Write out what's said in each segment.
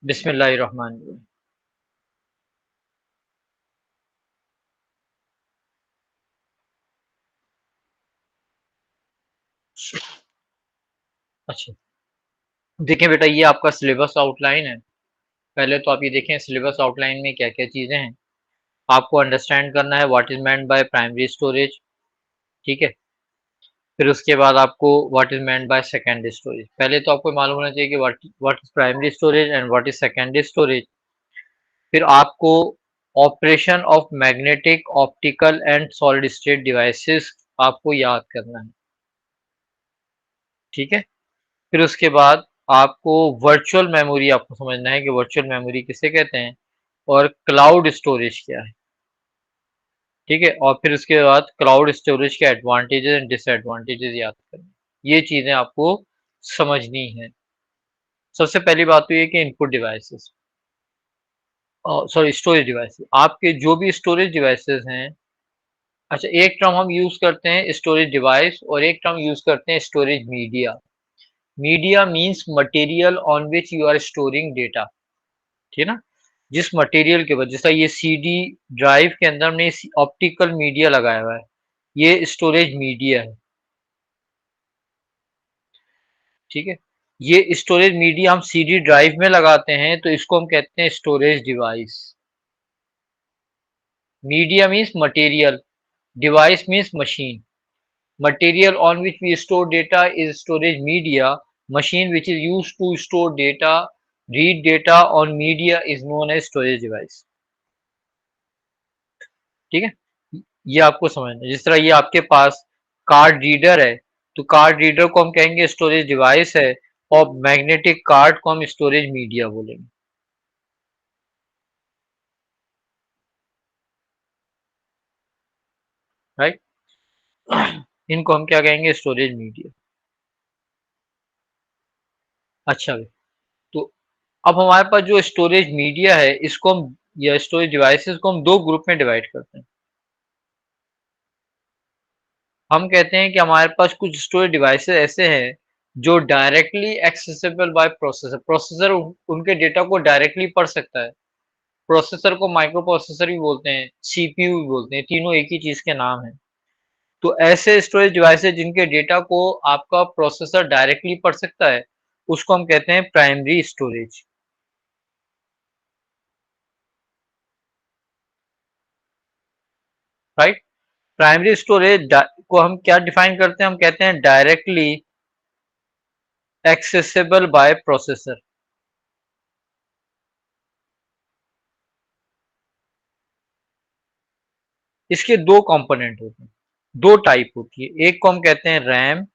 बिस्मिल्लाहिर्रहमानिर्रहीम। अच्छा, देखिए बेटा, ये आपका सिलेबस आउटलाइन है। पहले तो आप ये देखें सिलेबस आउटलाइन में क्या-क्या चीज़ें हैं। आपको अंडरस्टैंड करना है what is meant by primary storage, ठीक है? फिर उसके बाद आपको what is meant by secondary storage. पहले तो आपको मालूम होना चाहिए कि what what is primary storage and what is secondary storage. फिर आपको operation of magnetic, optical and solid state devices आपको याद करना है, ठीक है? फिर उसके बाद आपको वर्चुअल मेमोरी आपको समझना है कि वर्चुअल मेमोरी किसे कहते हैं और क्लाउड स्टोरेज क्या है, ठीक है? और फिर उसके बाद क्लाउड स्टोरेज के एडवांटेजेस एंड डिसएडवांटेजेस याद करने, ये चीज़ें आपको समझनी है। सबसे पहली बात तो ये कि input devices sorry storage devices, आपके जो भी स्टोरेज डिवाइसेस हैं। अच्छा, एक टर्म हम यूज़ करते हैं स्टोरेज डिवाइस और एक टर्म यूज़ करते हैं storage media. Media means material on which you are storing data, ठीक है ना? जिस मटेरियल के ऊपर, जैसा ये सीडी ड्राइव के अंदर हमने ऑप्टिकल मीडिया लगाया हुआ है, ये स्टोरेज मीडिया है, ठीक है? ये स्टोरेज मीडिया हम सीडी ड्राइव में लगाते हैं तो इसको हम कहते हैं storage device. Media means material, device means machine. Material on which we store data is storage media. Machine which is used to store data, read data on media is known as storage device. ठीक है, ये आपको समझना है। जिस तरह ये आपके पास कार्ड रीडर है, तो कार्ड रीडर को हम कहेंगे स्टोरेज डिवाइस है और मैग्नेटिक कार्ड को हम स्टोरेज मीडिया बोलेंगे, राइट? इनको हम क्या कहेंगे, स्टोरेज मीडिया। अच्छा, तो अब हमारे पास जो स्टोरेज मीडिया है, इसको हम या स्टोरेज डिवाइसेस को हम दो ग्रुप में डिवाइड करते हैं। हम कहते हैं कि हमारे पास कुछ स्टोरेज डिवाइसेस ऐसे हैं जो directly accessible by processor. Processor उनके डेटा को डायरेक्टली पढ़ सकता है। प्रोसेसर को माइक्रो प्रोसेसर भी बोलते हैं, सीपीयू भी बोलते हैं, तीनों एक ही चीज के नाम हैं। तो ऐसे स्टोरेज डिवाइसेस जिनके डेटा को आपका प्रोसेसर डायरेक्टली पढ़ सकता है, उसको हम कहते हैं primary storage, right? Primary storage को हम क्या डिफाइन करते हैं, हम कहते हैं डायरेक्टली एक्सेसिबल बाय प्रोसेसर। इसके दो कंपोनेंट होते हैं, दो टाइप होती है, एक को हम कहते हैं रैम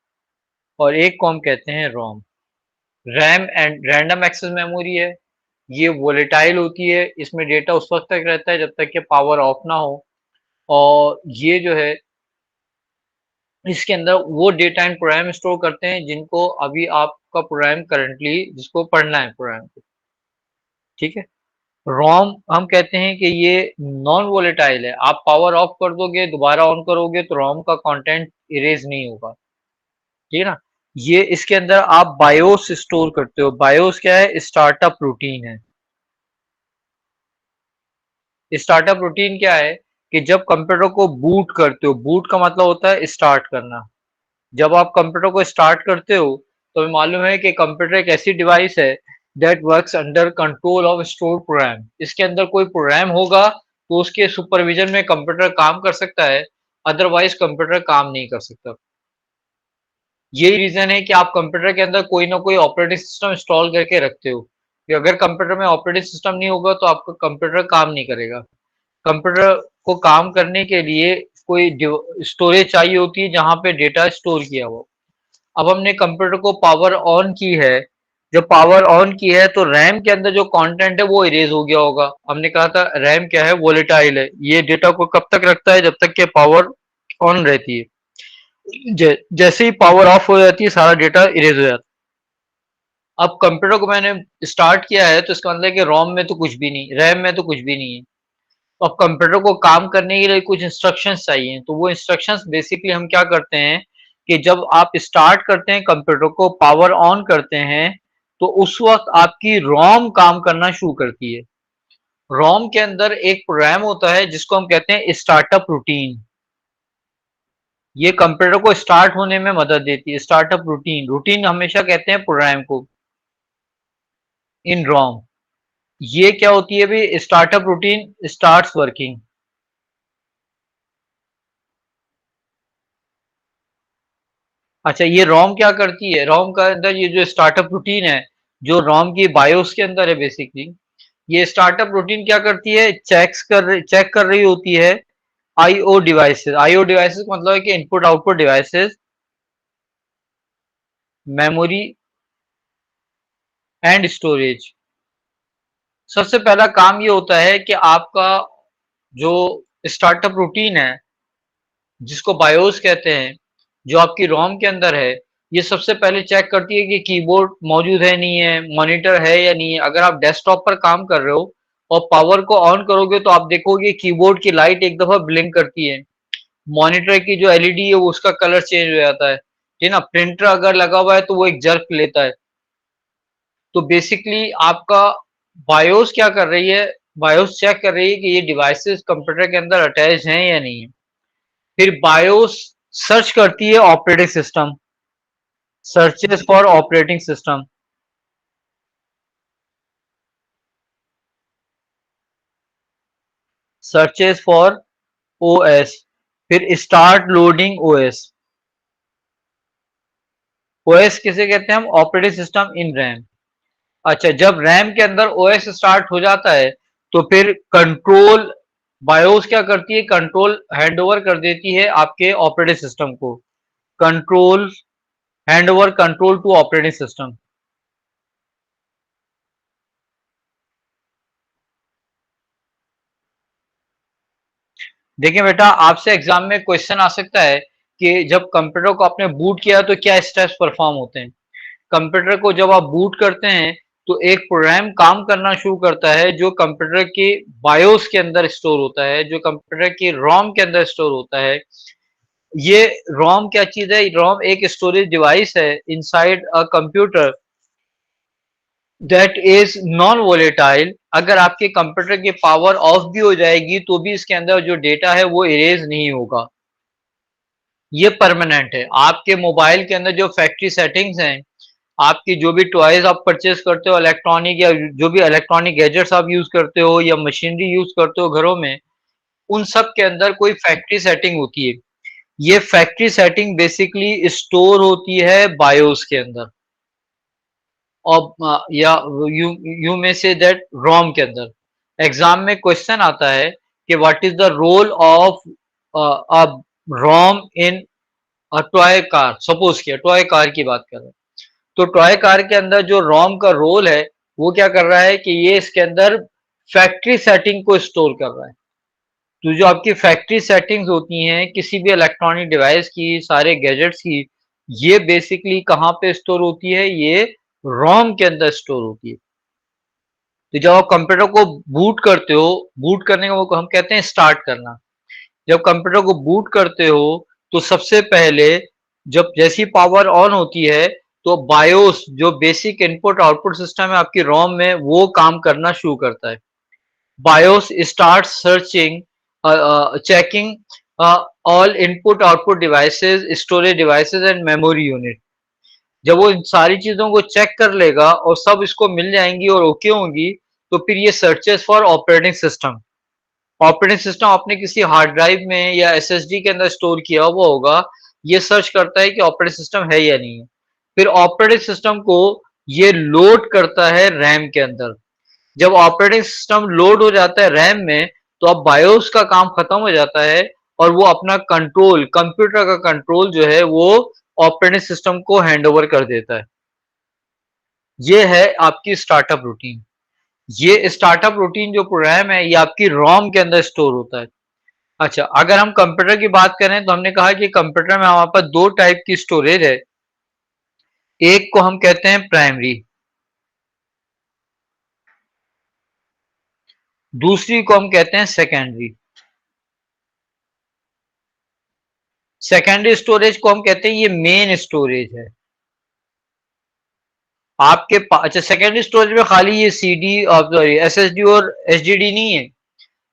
और एक को हम कहते हैं ROM. RAM and random access memory है, ये वोलेटाइल होती है, इसमें डेटा उस वक्त तक रहता है जब तक कि पावर ऑफ ना हो। और ये जो है, इसके अंदर वो डेटा एंड प्रोग्राम स्टोर करते हैं जिनको अभी आपका प्रोग्राम करंटली जिसको पढ़ना है प्रोग्राम को, ठीक है? रोम हम कहते हैं कि ये नॉन वोलेटाइल है, आप पावर ऑफ कर दोगे दोबारा ऑन करोगे तो रोम का कंटेंट इरेज नहीं होगा, ठीक है ना? ये इसके अंदर आप बायोस स्टोर करते हो। बायोस क्या है, स्टार्टअप रूटीन है। स्टार्टअप रूटीन क्या है कि जब कंप्यूटर को बूट करते हो, बूट का मतलब होता है स्टार्ट करना। जब आप कंप्यूटर को स्टार्ट करते हो तो हमें मालूम है कि कंप्यूटर एक ऐसी डिवाइस है that works under control of store programme. इसके अंदर कोई प्रोग्राम होगा तो उसके सुपरविजन में कंप्यूटर काम कर सकता है, अदरवाइज कंप्यूटर काम नहीं कर सकता। यही रीजन है कि आप कंप्यूटर के अंदर कोई ना कोई ऑपरेटिंग सिस्टम इंस्टॉल करके रखते हो कि अगर कंप्यूटर में ऑपरेटिंग सिस्टम नहीं होगा तो आपका कंप्यूटर काम नहीं करेगा। कंप्यूटर को काम करने के लिए कोई स्टोरेज चाहिए होती है जहां पे डेटा स्टोर किया हो। अब हमने कंप्यूटर को पावर ऑन की है, जब पावर ऑन की है तो रैम के अंदर जो कंटेंट है वो इरेज हो गया होगा। हमने कहा था रैम क्या है, वोलेटाइल है, ये डेटा को कब तक रखता है, जब तक कि पावर ऑन रहती है। जैसे ही पावर ऑफ हो जाती है सारा डेटा इरेज हो जाता है। अब कंप्यूटर को मैंने स्टार्ट किया है तो इसका मतलब है कि रोम में तो कुछ भी नहीं, रैम में तो कुछ भी नहीं है। तो अब कंप्यूटर को काम करने के लिए कुछ इंस्ट्रक्शंस चाहिए, तो वो इंस्ट्रक्शंस बेसिकली हम क्या करते हैं कि जब आप स्टार्ट करते हैं कंप्यूटर को पावर ऑन करते हैं तो उस वक्त आपकी रोम काम करना शुरू करती है। रोम के अंदर एक प्रोग्राम होता है जिसको हम कहते हैं स्टार्टअप रूटीन। ये कंप्यूटर को स्टार्ट होने में मदद देती है। स्टार्टअप रूटीन, रूटीन हमेशा कहते हैं प्रोग्राम को, इन रोम। ये क्या होती है भी, स्टार्टअप रूटीन स्टार्ट्स वर्किंग। अच्छा, ये रोम क्या करती है, रोम का अंदर ये जो स्टार्टअप रूटीन है, जो रोम की बायोस के अंदर है बेसिकली, ये स्टार्टअप रूटीन क्या करती है, चेक कर रही होती है आईओ डिवाइसेस। आईओ डिवाइसेस मतलब है कि input output devices, memory and storage. सबसे पहला काम ये होता है कि आपका जो स्टार्टअप रूटीन है, जिसको बायोस कहते हैं, जो आपकी रोम के अंदर है, ये सबसे पहले चेक करती है कि कीबोर्ड मौजूद है नहीं है, मॉनिटर है या नहीं है। अगर आप डेस्कटॉप पर काम कर रहे हो और पावर को ऑन करोगे तो आप देखोगे कीबोर्ड की लाइट एक दफा ब्लिंक करती है, मॉनिटर की जो एलईडी है वो उसका कलर चेंज हो जाता है, ठीक है ना। प्रिंटर अगर लगा हुआ है तो वो एक जर्क लेता है। तो बेसिकली आपका बायोस क्या कर रही है, बायोस चेक कर रही है कि ये डिवाइसेस कंप्यूटर के अंदर अटैच हैं या नहीं है। फिर बायोस सर्च करती है operating system, searches for operating system, searches for OS. फिर स्टार्ट लोडिंग ओएस। ओएस किसे कहते हैं हम, ऑपरेटिंग सिस्टम इन रैम। अच्छा, जब रैम के अंदर ओएस स्टार्ट हो जाता है तो फिर कंट्रोल, बायोस क्या करती है, कंट्रोल हैंड ओवर कर देती है आपके ऑपरेटिंग सिस्टम को। Control hand over, control to operating system. देखिए बेटा, आपसे एग्जाम में क्वेश्चन आ सकता है कि जब कंप्यूटर को आपने बूट किया तो क्या स्टेप्स परफॉर्म होते हैं। कंप्यूटर को जब आप बूट करते हैं तो एक प्रोग्राम काम करना शुरू करता है जो कंप्यूटर के बायोस के अंदर स्टोर होता है, जो कंप्यूटर की रोम के अंदर स्टोर होता है। ये रोम क्या चीज है, रोम एक स्टोरेज डिवाइस है inside a computer that is non volatile. अगर आपके कंप्यूटर की पावर ऑफ भी हो जाएगी तो भी इसके अंदर जो डेटा है वो इरेज नहीं होगा, ये परमानेंट है। आपके मोबाइल के अंदर जो फैक्ट्री सेटिंग्स हैं, आपकी जो भी टॉयज आप परचेज करते हो इलेक्ट्रॉनिक, या जो भी इलेक्ट्रॉनिक गैजेट्स आप यूज करते हो या मशीनरी यूज करते हो घरों में, उन सब के अंदर कोई फैक्ट्री सेटिंग होती है। ये फैक्ट्री सेटिंग बेसिकली स्टोर होती है बायोस के अंदर, और या यू यू में से दैट रोम के अंदर। एग्जाम में क्वेश्चन आता है कि what is the role of a ROM in a toy car. Suppose किया टॉय कार की बात कर रहे हैं, तो टॉय कार के अंदर जो रोम का रोल है वो क्या कर रहा है कि ये इसके अंदर फैक्ट्री सेटिंग को स्टोर कर रहा है। तो जो आपकी फैक्ट्री सेटिंग्स होती हैं किसी भी इलेक्ट्रॉनिक डिवाइस की, सारे गैजेट्स की, ये बेसिकली कहाँ पे स्टोर होती है, ये रोम के अंदर स्टोर होती है। तो जब आप कंप्यूटर को बूट करते हो, बूट करने को हम कहते हैं स्टार्ट करना। जब कंप्यूटर को बूट करते हो तो सबसे पहले जब जैसी पावर ऑन होती है तो बायोस, जो बेसिक इनपुट आउटपुट सिस्टम है आपकी रोम में, वो काम करना शुरू करता है। BIOS start searching, checking all input output devices, storage devices and memory unit. जब वो इन सारी चीजों को चेक कर लेगा और सब इसको मिल जाएंगी और ओके होंगी, तो फिर ये searches for operating system. Operating system आपने किसी हार्ड ड्राइव में या एसएसडी के अंदर स्टोर किया हुआ होगा, ये सर्च करता है कि ऑपरेटिंग सिस्टम है या नहीं है। फिर ऑपरेटिंग सिस्टम को ये लोड करता है रैम के अंदर। जब ऑपरेटिंग सिस्टम लोड हो जाता है रैम में, तो अब बायोस का काम खत्म हो जाता है और वो अपना कंट्रोल, कंप्यूटर का कंट्रोल जो है वो ऑपरेटिंग सिस्टम को हैंड ओवर कर देता है। ये है आपकी स्टार्टअप रूटीन। ये स्टार्टअप रूटीन जो प्रोग्राम है ये आपकी रोम के अंदर स्टोर होता है। अच्छा, अगर हम कंप्यूटर की बात करें तो हमने कहा कि कंप्यूटर में हमारे पास दो टाइप की स्टोरेज है। एक को हम कहते हैं प्राइमरी, दूसरी को हम कहते हैं सेकेंडरी। सेकेंडरी स्टोरेज को हम कहते हैं ये मेन स्टोरेज है। आपके अच्छा, सेकेंडरी स्टोरेज में खाली ये सीडी और सॉरी एसएसडी और एचडीडी नहीं है,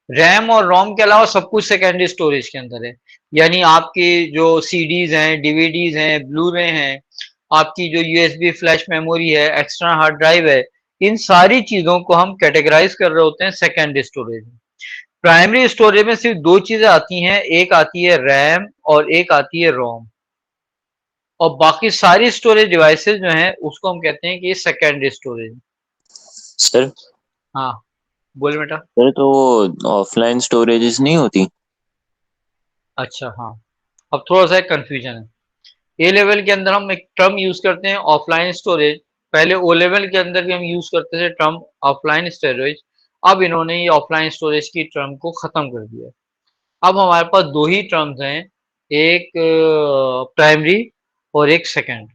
रैम और रोम के अलावा सब कुछ सेकेंडरी स्टोरेज के अंदर है। यानी आपकी जो सीडीज हैं, डीवीडीज हैं, ब्लू रे हैं, आपकी जो यूएसबी फ्लैश मेमोरी है, एक्सटर्नल हार्ड ड्राइव है, इन सारी चीजों को हम कैटेगराइज कर रहे होते हैं सेकेंडरी स्टोरेज में। प्राइमरी स्टोरेज में सिर्फ दो चीजें आती हैं, एक आती है रैम और एक आती है रोम, और बाकी सारी स्टोरेज डिवाइसेस जो हैं उसको हम कहते हैं कि सेकेंडरी स्टोरेज। सर हाँ, बोले बेटा। सर तो ऑफलाइन स्टोरेजेस नहीं होती? अच्छा, हाँ, अब थोड़ा सा कंफ्यूजन है। ए लेवल के अंदर हम एक टर्म यूज करते हैं ऑफलाइन स्टोरेज, पहले ओ लेवल के अंदर भी हम यूज करते थे टर्म ऑफलाइन स्टोरेज, अब इन्होंने ये ऑफलाइन स्टोरेज की टर्म को खत्म कर दिया। अब हमारे पास दो ही टर्म्स हैं, एक प्राइमरी और एक सेकेंड।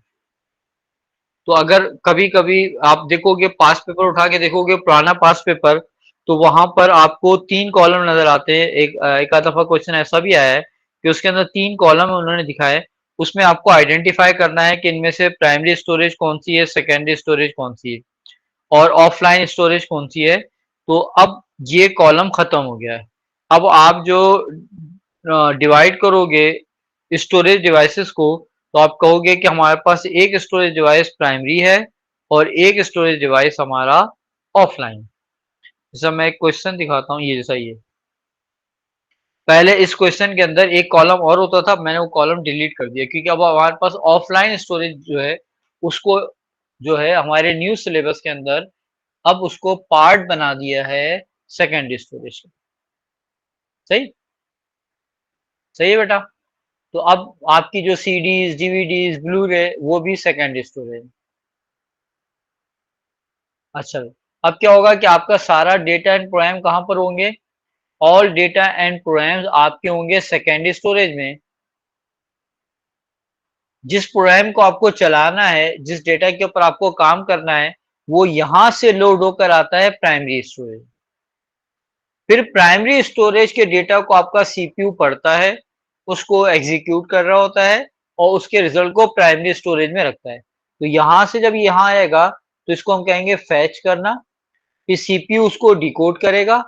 तो अगर कभी कभी आप देखोगे, पास पेपर उठा के देखोगे, पुराना पास पेपर, तो वहां पर आपको तीन कॉलम नजर आते हैं। एक आध दफा क्वेश्चन ऐसा भी आया है कि उसके अंदर तीन कॉलम उन्होंने दिखाए, उसमें आपको आइडेंटिफाई करना है कि इनमें से प्राइमरी स्टोरेज कौन सी है, सेकेंडरी स्टोरेज कौन सी है, और ऑफलाइन स्टोरेज कौन सी है। तो अब ये कॉलम खत्म हो गया है। अब आप जो डिवाइड करोगे स्टोरेज डिवाइसेस को, तो आप कहोगे कि हमारे पास एक स्टोरेज डिवाइस प्राइमरी है और एक स्टोरेज डिवाइस हमारा ऑफलाइन। जैसा मैं एक क्वेश्चन दिखाता हूँ, ये जैसा ये पहले इस क्वेश्चन के अंदर एक कॉलम और होता था, मैंने वो कॉलम डिलीट कर दिया क्योंकि अब हमारे पास ऑफलाइन स्टोरेज जो है उसको, जो है हमारे न्यू सिलेबस के अंदर, अब उसको पार्ट बना दिया है सेकेंडरी स्टोरेज का। सही, सही है बेटा। तो अब आपकी जो सीडीज, डीवीडीज, ब्लू रे, वो भी सेकेंडरी स्टोरेज। अच्छा, अब क्या होगा कि आपका सारा डेटा एंड प्रोग्राम कहाँ पर होंगे? ऑल डेटा एंड प्रोग्राम्स आपके होंगे सेकेंडरी स्टोरेज में। जिस प्रोग्राम को आपको चलाना है, जिस डेटा के ऊपर आपको काम करना है, वो यहां से लोड होकर आता है प्राइमरी स्टोरेज। फिर प्राइमरी स्टोरेज के डेटा को आपका सीपीयू पढ़ता है, उसको एग्जीक्यूट कर रहा होता है और उसके रिजल्ट को प्राइमरी स्टोरेज में रखता है। तो यहां से जब यहां आएगा तो इसको हम कहेंगे फैच करना। फिर सीपीयू उसको डिकोड करेगा,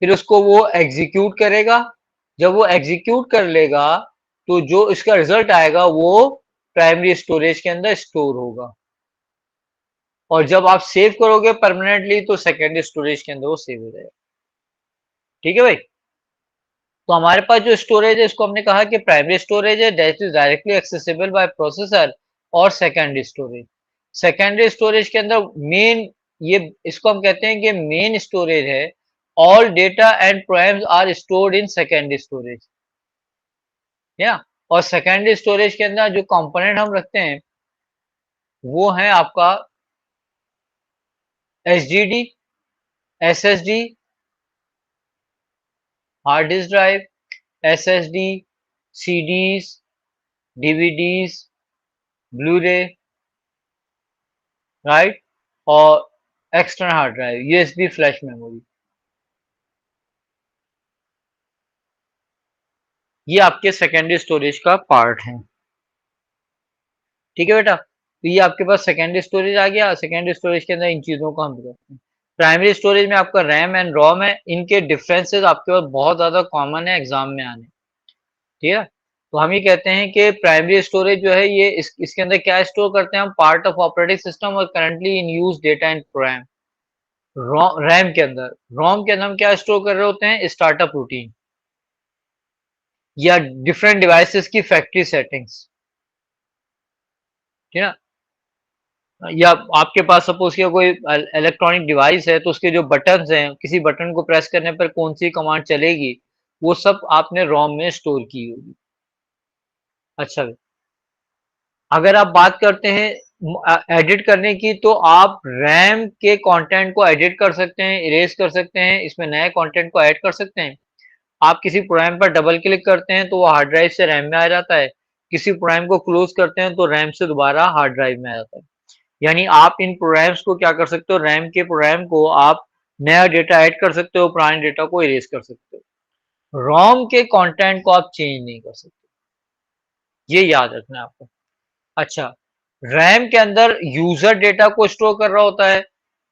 फिर उसको वो एग्जीक्यूट करेगा। जब वो एग्जीक्यूट कर लेगा तो जो इसका रिजल्ट आएगा वो प्राइमरी स्टोरेज के अंदर स्टोर होगा, और जब आप सेव करोगे परमानेंटली तो सेकेंडरी स्टोरेज के अंदर वो सेव हो जाएगा। ठीक है भाई। तो हमारे पास जो स्टोरेज है इसको हमने कहा कि प्राइमरी स्टोरेज है, that is directly accessible by processor, और सेकेंडरी स्टोरेज। सेकेंडरी स्टोरेज के अंदर मेन, ये इसको हम कहते हैं कि मेन स्टोरेज है। All data and programs are stored in secondary storage, या। और सेकेंडरी स्टोरेज के अंदर जो कंपोनेंट हम रखते हैं वो है आपका HDD, SSD, hard disk drive, SSD, CDs, DVDs, blue रे, राइट, और external hard drive, USB flash memory. ये आपके सेकेंडरी स्टोरेज का पार्ट है। ठीक है बेटा, तो ये आपके पास सेकेंडरी स्टोरेज आ गया। सेकेंडरी स्टोरेज के अंदर इन चीजों को हम करते हैं। प्राइमरी स्टोरेज में आपका रैम एंड रोम है, इनके डिफरेंसेस आपके पास बहुत ज्यादा कॉमन है एग्जाम में आने। ठीक है, तो हम ये कहते हैं कि प्राइमरी स्टोरेज जो है ये इसके अंदर क्या स्टोर करते हैं हम? पार्ट ऑफ ऑपरेटिंग सिस्टम और currently in use data and program. RAM के अंदर, रोम के अंदर हम क्या स्टोर कर रहे होते हैं? स्टार्टअप रूटीन या डिफरेंट डिवाइसेस की फैक्ट्री सेटिंग्स। ठीक है ना, या आपके पास सपोज किया कोई इलेक्ट्रॉनिक डिवाइस है तो उसके जो बटन्स हैं, किसी बटन को प्रेस करने पर कौन सी कमांड चलेगी, वो सब आपने रोम में स्टोर की होगी। अच्छा, अगर आप बात करते हैं एडिट करने की, तो आप रैम के कंटेंट को एडिट कर सकते हैं, इरेज कर सकते हैं, इसमें नए कंटेंट को ऐड कर सकते हैं। आप किसी प्रोग्राम पर डबल क्लिक करते हैं तो वो हार्ड ड्राइव से रैम में आ जाता है, किसी प्रोग्राम को क्लोज करते हैं तो रैम से दोबारा हार्ड ड्राइव में आ जाता है। यानी आप इन प्रोग्राम्स को क्या कर सकते हो? रैम के प्रोग्राम को आप नया डेटा ऐड कर सकते हो, पुराने डेटा को इरेज कर सकते हो। रोम के कंटेंट को आप चेंज नहीं कर सकते, ये याद रखना है आपको। अच्छा, रैम के अंदर यूजर डेटा को स्टोर कर रहा होता है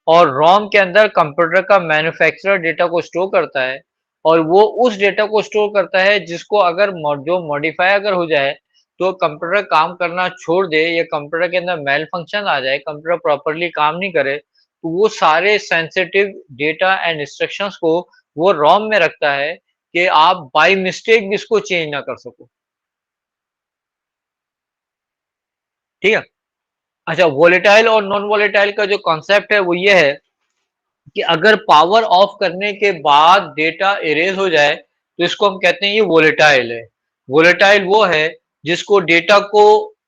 और रोम के अंदर कंप्यूटर का मैन्युफैक्चरर डेटा को स्टोर करता है और वो उस डेटा को स्टोर करता है जिसको अगर जो मॉडिफाई अगर हो जाए तो कंप्यूटर काम करना छोड़ दे या कंप्यूटर के अंदर मेल फंक्शन आ जाए, कंप्यूटर प्रॉपरली काम नहीं करे, तो वो सारे सेंसिटिव डेटा एंड इंस्ट्रक्शंस को वो रोम में रखता है कि आप बाय मिस्टेक भी इसको चेंज ना कर सको। ठीक है। अच्छा, वोलेटाइल और नॉन वोलेटाइल का जो कॉन्सेप्ट है वो ये है कि अगर पावर ऑफ करने के बाद डेटा इरेज हो जाए तो इसको हम कहते हैं ये वोलेटाइल है। वोलेटाइल वो है जिसको डेटा को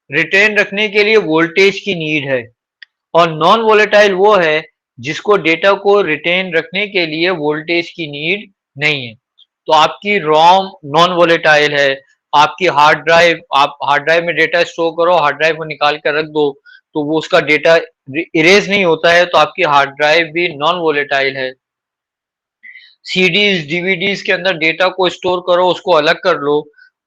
रिटेन रखने के लिए वोल्टेज की नीड है और नॉन वोलेटाइल वो है जिसको डेटा को रिटेन रखने के लिए वोल्टेज की नीड नहीं है। तो आपकी रोम नॉन वोलेटाइल है, आपकी हार्ड ड्राइव, आप हार्ड ड्राइव में डेटा स्टोर करो, हार्ड ड्राइव को निकाल कर रख दो तो वो उसका डेटा इरेज नहीं होता है, तो आपकी हार्ड ड्राइव भी नॉन वोलेटाइल है। सीडीज डीवीडीज के अंदर डेटा को स्टोर करो, उसको अलग कर लो,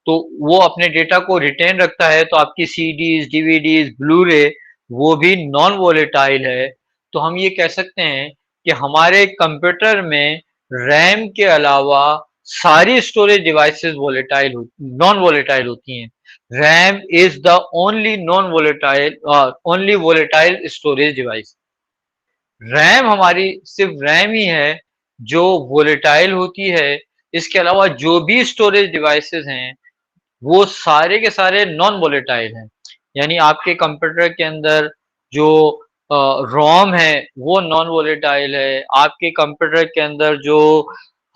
तो वो अपने डेटा को रिटेन रखता है, तो आपकी सीडीज डीवीडीज ब्लू रे वो भी नॉन वोलेटाइल है। तो हम ये कह सकते हैं कि हमारे कंप्यूटर में रैम के अलावा सारी storage devices volatile non volatile होती हैं। RAM is the only non volatile only volatile storage device. RAM हमारी सिर्फ रैम ही है जो वोलेटाइल होती है। इसके अलावा जो भी स्टोरेज डिवाइसेस हैं वो सारे के सारे नॉन वोलेटाइल हैं। यानी आपके कंप्यूटर के अंदर जो रोम है वो नॉन वोलेटाइल है, आपके कंप्यूटर के अंदर जो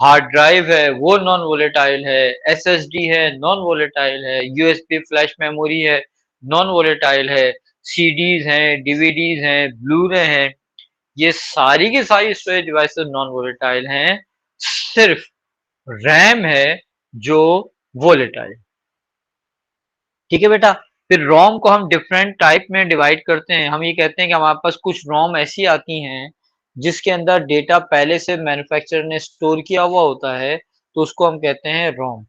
हार्ड ड्राइव है वो नॉन वोलेटाइल है, एसएसडी है नॉन वोलेटाइल है, यूएसबी फ्लैश मेमोरी है नॉन वोलेटाइल है, सीडीज हैं, डीवीडीज हैं, ब्लूरे हैं, ये सारी की सारी स्टोरेज डिवाइसेस नॉन वोलेटाइल हैं। सिर्फ रैम है जो वोलेटाइल। ठीक है बेटा। फिर रोम को हम डिफरेंट टाइप में डिवाइड करते हैं। हम ये कहते हैं कि हमारे पास कुछ रोम ऐसी आती हैं जिसके अंदर डेटा पहले से मैन्युफैक्चरर ने स्टोर किया हुआ होता है, तो उसको हम कहते हैं रोम।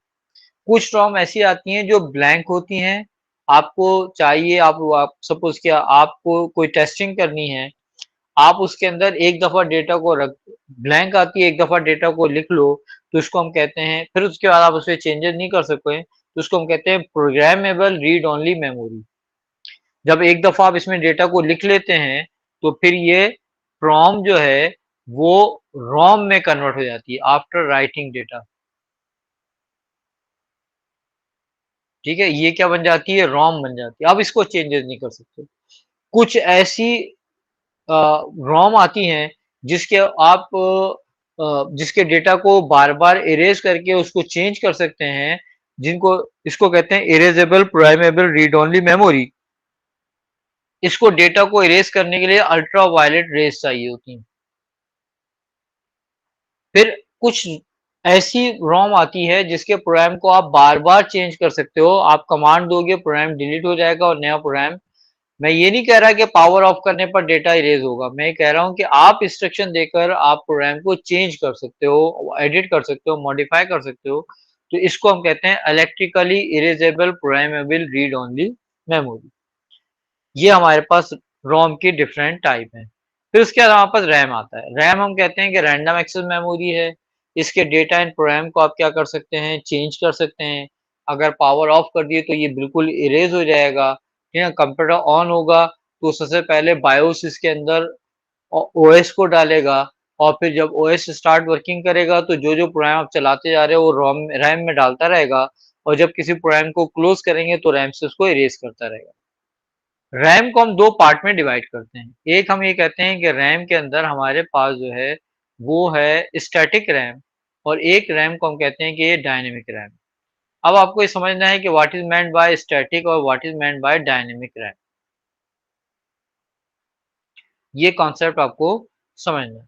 कुछ रोम ऐसी आती हैं जो ब्लैंक होती हैं, आपको चाहिए आप सपोज क्या आपको कोई टेस्टिंग करनी है, आप उसके अंदर एक दफा डेटा को रख ब्लैंक आती है, एक दफा डेटा को लिख लो, तो इसको हम कहते हैं, फिर उसके बाद आप उसमें चेंजेस नहीं कर सकते, तो उसको हम कहते हैं प्रोग्रामेबल रीड ओनली मेमोरी। जब एक दफा आप इसमें डेटा को लिख लेते हैं तो फिर ये फ्रॉम जो है वो रोम में कन्वर्ट हो जाती है आफ्टर राइटिंग डेटा। ठीक है, ये क्या बन जाती है, रोम बन जाती है। अब इसको चेंजेस नहीं कर सकते। कुछ ऐसी रोम आती हैं जिसके आप जिसके डेटा को बार बार इरेज करके उसको चेंज कर सकते हैं, जिनको इसको कहते हैं erasable programmable read only memory. इसको डेटा को इरेज करने के लिए अल्ट्रा वायलेट रेज चाहिए होती हैं। फिर कुछ ऐसी रोम आती है जिसके प्रोग्राम को आप बार बार चेंज कर सकते हो, आप कमांड दोगे प्रोग्राम डिलीट हो जाएगा और नया प्रोग्राम। मैं ये नहीं कह रहा कि पावर ऑफ करने पर डेटा इरेज होगा, मैं ये कह रहा हूँ कि आप इंस्ट्रक्शन देकर आप प्रोग्राम को चेंज कर सकते हो, एडिट कर सकते हो, मॉडिफाई कर सकते हो। तो इसको हम कहते हैं electrically erasable programmable read only memory. ये हमारे पास रोम की डिफरेंट टाइप है। फिर उसके बाद हमारे पास रैम आता है। रैम हम कहते हैं कि रैंडम एक्सेस मेमोरी है। इसके डेटा एंड प्रोग्राम को आप क्या कर सकते हैं, चेंज कर सकते हैं। अगर पावर ऑफ कर दिए तो ये बिल्कुल इरेज हो जाएगा। ठीक है, कंप्यूटर ऑन होगा तो सबसे पहले बायोस इसके अंदर ओएस को डालेगा और फिर जब ओएस स्टार्ट वर्किंग करेगा तो जो जो प्रोग्राम आप चलाते जा रहे हो वो रोम रैम में डालता रहेगा और जब किसी प्रोग्राम को क्लोज करेंगे तो रैम से उसको इरेज करता रहेगा। रैम को हम दो पार्ट में डिवाइड करते हैं। एक हम ये कहते हैं कि रैम के अंदर हमारे पास जो है वो है स्टैटिक रैम और एक रैम को हम कहते हैं कि ये डायनेमिक रैम। अब आपको ये समझना है कि what is meant by static और what is meant by dynamic RAM. ये कॉन्सेप्ट आपको समझना है।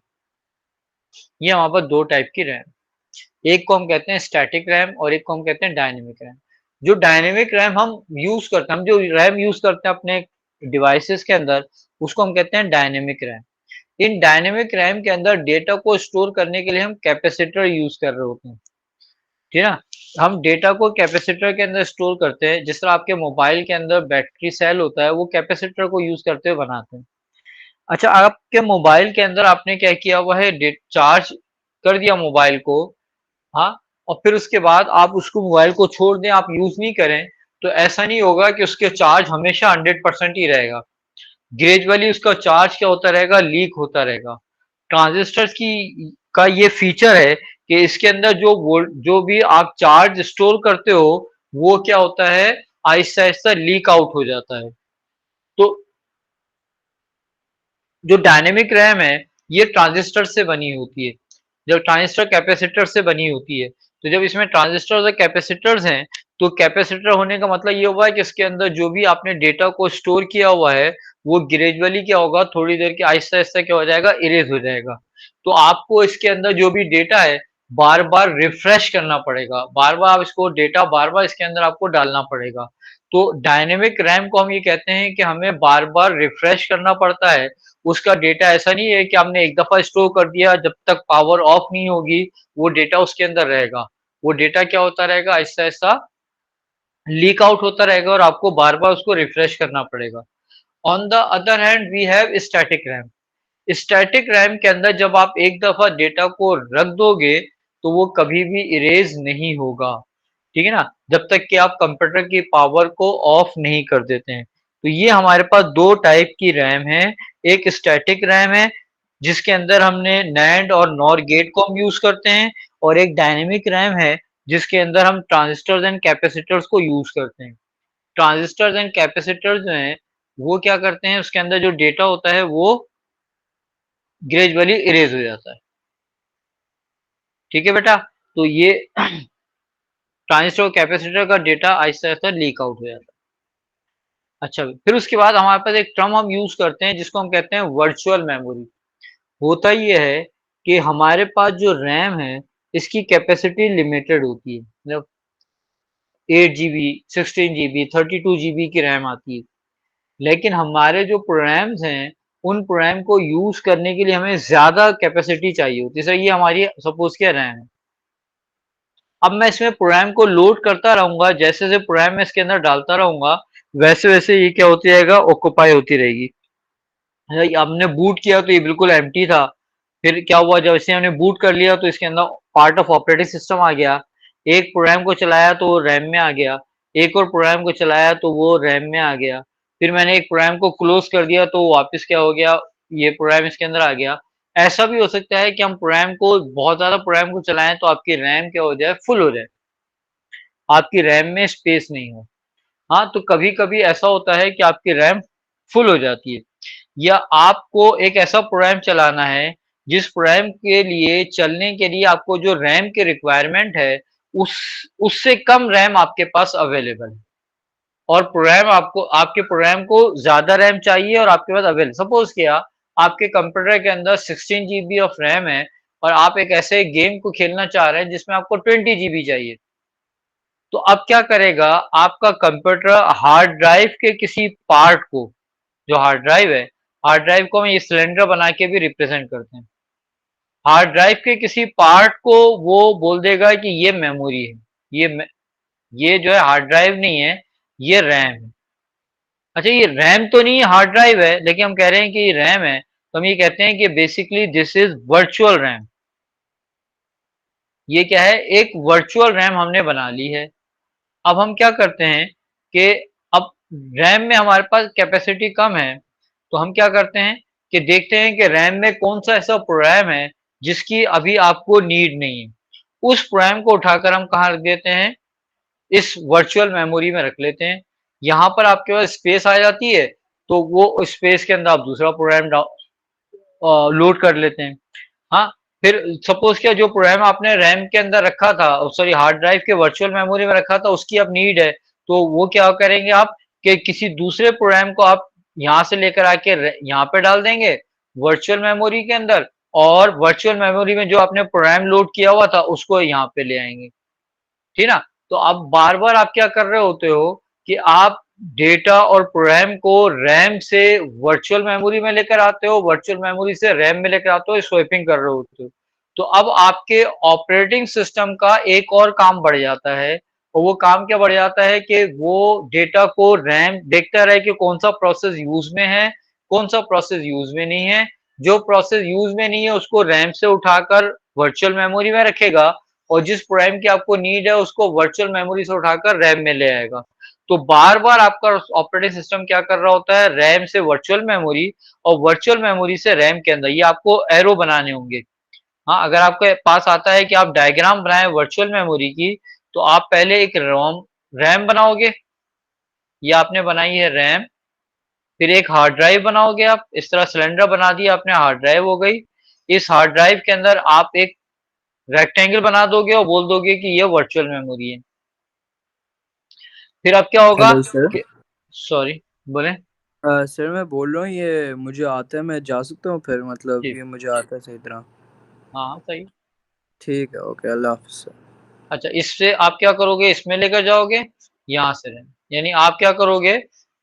ये हमारे पास दो टाइप की रैम, एक को हम कहते हैं स्टैटिक रैम और एक को हम कहते हैं डायनेमिक रैम। जो डायनेमिक रैम हम यूज करते हैं, हम जो रैम यूज करते हैं अपने डिवाइसेस के अंदर, उसको हम कहते हैं dynamic RAM. In dynamic RAM के अंदर डेटा को स्टोर करने के लिए हम कैपेसिटर यूज कर रहे होते हैं। ठीक है ना। हम डेटा को कैपेसिटर के अंदर स्टोर करते हैं, जिस तरह आपके मोबाइल के अंदर बैटरी सेल होता है, वो कैपेसिटर को यूज़ करते हुए बनाते हैं। अच्छा, आपके मोबाइल के अंदर आपने क्या किया हुआ है, डे चार्ज कर दिया मोबाइल को, हाँ, और फिर उसके बाद आप उसको मोबाइल को छोड़ दें, आप यूज़ नहीं करें, तो ऐसा नहीं होगा कि उसके चार्ज हमेशा 100% ही रहेगा। ग्रेजुअली उसका चार्ज क्या होता रहेगा, लीक होता रहेगा। ट्रांजिस्टर्स की का ये फीचर है कि इसके अंदर जो भी आप चार्ज स्टोर करते हो, वो क्या होता है, आहिस्ता आहिस्ता लीक आउट हो जाता है। तो जो डायनेमिक रैम है, ये ट्रांजिस्टर से बनी होती है। जब ट्रांजिस्टर कैपेसिटर से बनी होती है, तो जब इसमें ट्रांजिस्टर और कैपेसिटर्स हैं, तो कैपेसिटर होने का मतलब ये हुआ है कि इसके अंदर जो भी आपने डेटा को स्टोर किया हुआ है, वो ग्रेजुअली क्या होगा, थोड़ी देर के आहिस्ता आहिस्ता क्या हो जाएगा, इरेज हो जाएगा। तो आपको इसके अंदर जो भी डेटा है, बार बार रिफ्रेश करना पड़ेगा, बार बार आप इसको डेटा बार बार इसके अंदर आपको डालना पड़ेगा। तो डायनेमिक रैम को हम ये कहते हैं कि हमें बार बार रिफ्रेश करना पड़ता है। उसका डेटा ऐसा नहीं है कि आपने एक दफा स्टोर कर दिया, जब तक पावर ऑफ नहीं होगी वो डेटा उसके अंदर रहेगा। वो डेटा क्या होता रहेगा, आहिस्ता आहिस्ता लीक आउट होता रहेगा और आपको बार बार उसको रिफ्रेश करना पड़ेगा। On the other hand we have static RAM. Static RAM के अंदर जब आप एक दफा डेटा को रख दोगे, तो वो कभी भी इरेज नहीं होगा, ठीक है ना, जब तक कि आप कंप्यूटर की पावर को ऑफ नहीं कर देते हैं। तो ये हमारे पास दो टाइप की रैम है। एक स्टैटिक रैम है, जिसके अंदर हमने नैंड और नॉर गेट को हम यूज करते हैं, और एक डायनेमिक रैम है, जिसके अंदर हम ट्रांजिस्टर्स एंड कैपेसिटर्स को यूज करते हैं। ट्रांजिस्टर्स एंड कैपेसिटर्स जो हैं, वो क्या करते हैं, उसके अंदर जो डेटा होता है वो ग्रेजुअली इरेज हो जाता है। ठीक है बेटा, तो ये ट्रांजिस्टर और कैपेसिटर का data Aahista Aahista leak out हो जाता है। अच्छा, फिर उसके बाद हमारे पास एक टर्म हम यूज करते हैं, जिसको हम कहते हैं वर्चुअल मेमोरी। होता ये है कि हमारे पास जो रैम है, इसकी कैपेसिटी लिमिटेड होती है, मतलब 8 GB, 16 GB, 32 GB की रैम आती है। लेकिन हमारे जो प्रोग्राम्स हैं, उन प्रोग्राम को यूज करने के लिए हमें ज्यादा कैपेसिटी चाहिए होती है। जैसे ये हमारी सपोज क्या रैम है, अब मैं इसमें प्रोग्राम को लोड करता रहूंगा, जैसे जैसे प्रोग्राम में इसके अंदर डालता रहूंगा, वैसे वैसे ये क्या होती रहेगा, ऑक्यूपाई होती रहेगी। हमने बूट किया तो ये बिल्कुल एम्प्टी था। फिर क्या हुआ, जब इसे हमने बूट कर लिया तो इसके अंदर पार्ट ऑफ ऑपरेटिंग सिस्टम आ गया। एक प्रोग्राम को चलाया तो वो रैम में आ गया, एक और प्रोग्राम को चलाया तो वो रैम में आ गया। फिर मैंने एक प्रोग्राम को क्लोज कर दिया तो वापस क्या हो गया, ये प्रोग्राम इसके अंदर आ गया। ऐसा भी हो सकता है कि हम प्रोग्राम को बहुत ज्यादा प्रोग्राम को चलाएं तो आपकी रैम क्या हो जाए, फुल हो जाए, आपकी रैम में स्पेस नहीं हो। हाँ, तो कभी कभी ऐसा होता है कि आपकी रैम फुल हो जाती है, या आपको एक ऐसा प्रोग्राम चलाना है, जिस प्रोग्राम के लिए चलने के लिए आपको जो रैम की रिक्वायरमेंट है, उस उससे कम रैम आपके पास अवेलेबल है, और प्रोग्राम आपको, आपके प्रोग्राम को ज्यादा रैम चाहिए और आपके पास अवेलेबल, सपोज किया आपके कंप्यूटर के अंदर 16 GB ऑफ रैम है, और आप एक ऐसे गेम को खेलना चाह रहे हैं जिसमें आपको 20 GB चाहिए। तो अब क्या करेगा, आपका कंप्यूटर हार्ड ड्राइव के किसी पार्ट को, जो हार्ड ड्राइव है, हार्ड ड्राइव को हम ये सिलेंडर बना के भी रिप्रेजेंट करते हैं, हार्ड ड्राइव के किसी पार्ट को वो बोल देगा कि ये मेमोरी है, ये जो है हार्ड ड्राइव नहीं है, ये रैम है। अच्छा, ये रैम तो नहीं है, हार्ड ड्राइव है, लेकिन हम कह रहे हैं कि ये रैम है, तो हम ये कहते हैं कि basically this is virtual RAM. ये क्या है, एक वर्चुअल रैम हमने बना ली है। अब हम क्या करते हैं कि अब रैम में हमारे पास कैपेसिटी कम है, तो हम क्या करते हैं कि देखते हैं कि रैम में कौन सा ऐसा प्रोग्राम है जिसकी अभी आपको नीड नहीं है। उस प्रोग्राम को उठाकर हम कहाँ रख देते हैं, इस वर्चुअल मेमोरी में रख लेते हैं। यहाँ पर आपके पास स्पेस आ जाती है, तो वो स्पेस के अंदर आप दूसरा प्रोग्राम लोड कर लेते हैं। हाँ, फिर सपोज क्या, जो प्रोग्राम आपने रैम के अंदर रखा था, सॉरी हार्ड ड्राइव के वर्चुअल मेमोरी में रखा था, उसकी अब नीड है, तो वो क्या करेंगे आप, कि किसी दूसरे प्रोग्राम को आप यहाँ से लेकर आके यहाँ पे डाल देंगे वर्चुअल मेमोरी के अंदर, और वर्चुअल मेमोरी में जो आपने प्रोग्राम लोड किया हुआ था उसको यहाँ पे ले आएंगे। ठीक ना, तो अब बार बार आप क्या कर रहे होते हो कि आप डेटा और प्रोग्राम को रैम से वर्चुअल मेमोरी में लेकर आते हो, वर्चुअल मेमोरी से रैम में लेकर आते हो, स्वैपिंग कर रहे होते हो। तो अब आपके ऑपरेटिंग सिस्टम का एक और काम बढ़ जाता है, और वो काम क्या बढ़ जाता है कि वो डेटा को रैम देखता रहे कि कौन सा प्रोसेस यूज में है, कौन सा प्रोसेस यूज में नहीं है। जो प्रोसेस यूज में नहीं है उसको रैम से उठाकर वर्चुअल मेमोरी में रखेगा, और जिस रैम की आपको नीड है उसको वर्चुअल मेमोरी से उठाकर रैम में ले आएगा। तो बार बार आपका ऑपरेटिंग सिस्टम क्या कर रहा होता है, रैम से वर्चुअल मेमोरी और वर्चुअल मेमोरी से रैम के अंदर, ये आपको एरो बनाने होंगे। हाँ, अगर आपके पास आता है कि आप डायग्राम बनाएं वर्चुअल मेमोरी की, तो आप पहले एक रोम रैम बनाओगे, ये आपने बनाई है रैम। फिर एक हार्ड ड्राइव बनाओगे, आप इस तरह सिलेंडर बना दिया आपने, हार्ड ड्राइव हो गई। इस हार्ड ड्राइव के अंदर आप एक रेक्टेंगल बना दोगे और बोल दोगे कि ये वर्चुअल मेमोरी है। फिर अब क्या होगा हेलो सर। कि सॉरी, बोले। सर मैं बोल रहा हूँ ये मुझे आता है, मैं जा सकता हूँ फिर, मतलब जी, ये मुझे आता है सही तरह। हाँ हाँ, सही। ठीक है, ओके, अल्लाह हाफिज़ सर। अच्छा, इससे आप क्या करोगे, इसमें लेकर जाओगे, यहाँ से रैम, यानी आप क्या करोगे,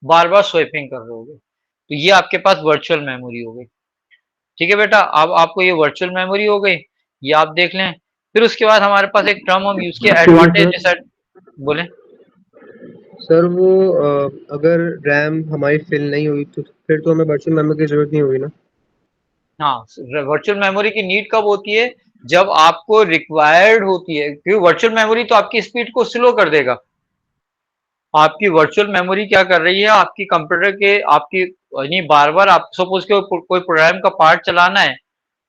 बार बार स्वैपिंग कर रहे, तो ये आपके पास वर्चुअल मेमोरी हो गई। ठीक है बेटा, अब आपको ये वर्चुअल मेमोरी हो गई, ये आप देख लें। फिर उसके बाद हमारे पास एक टर्म हम यूज किया, ठीक है एडवांटेज सर। डिसएड बोले। सर वो अगर रैम हमारी फिल नहीं हुई तो फिर तो हमें वर्चुअल मेमोरी की जरूरत नहीं होगी ना। हाँ, वर्चुअल मेमोरी की नीड कब होती है, जब आपको रिक्वायर्ड होती है, क्योंकि वर्चुअल मेमोरी तो आपकी स्पीड को स्लो कर देगा। आपकी वर्चुअल मेमोरी क्या कर रही है, आपकी कंप्यूटर के आपकी, यानी बार बार आप सपोज के कोई प्रोग्राम का पार्ट चलाना है,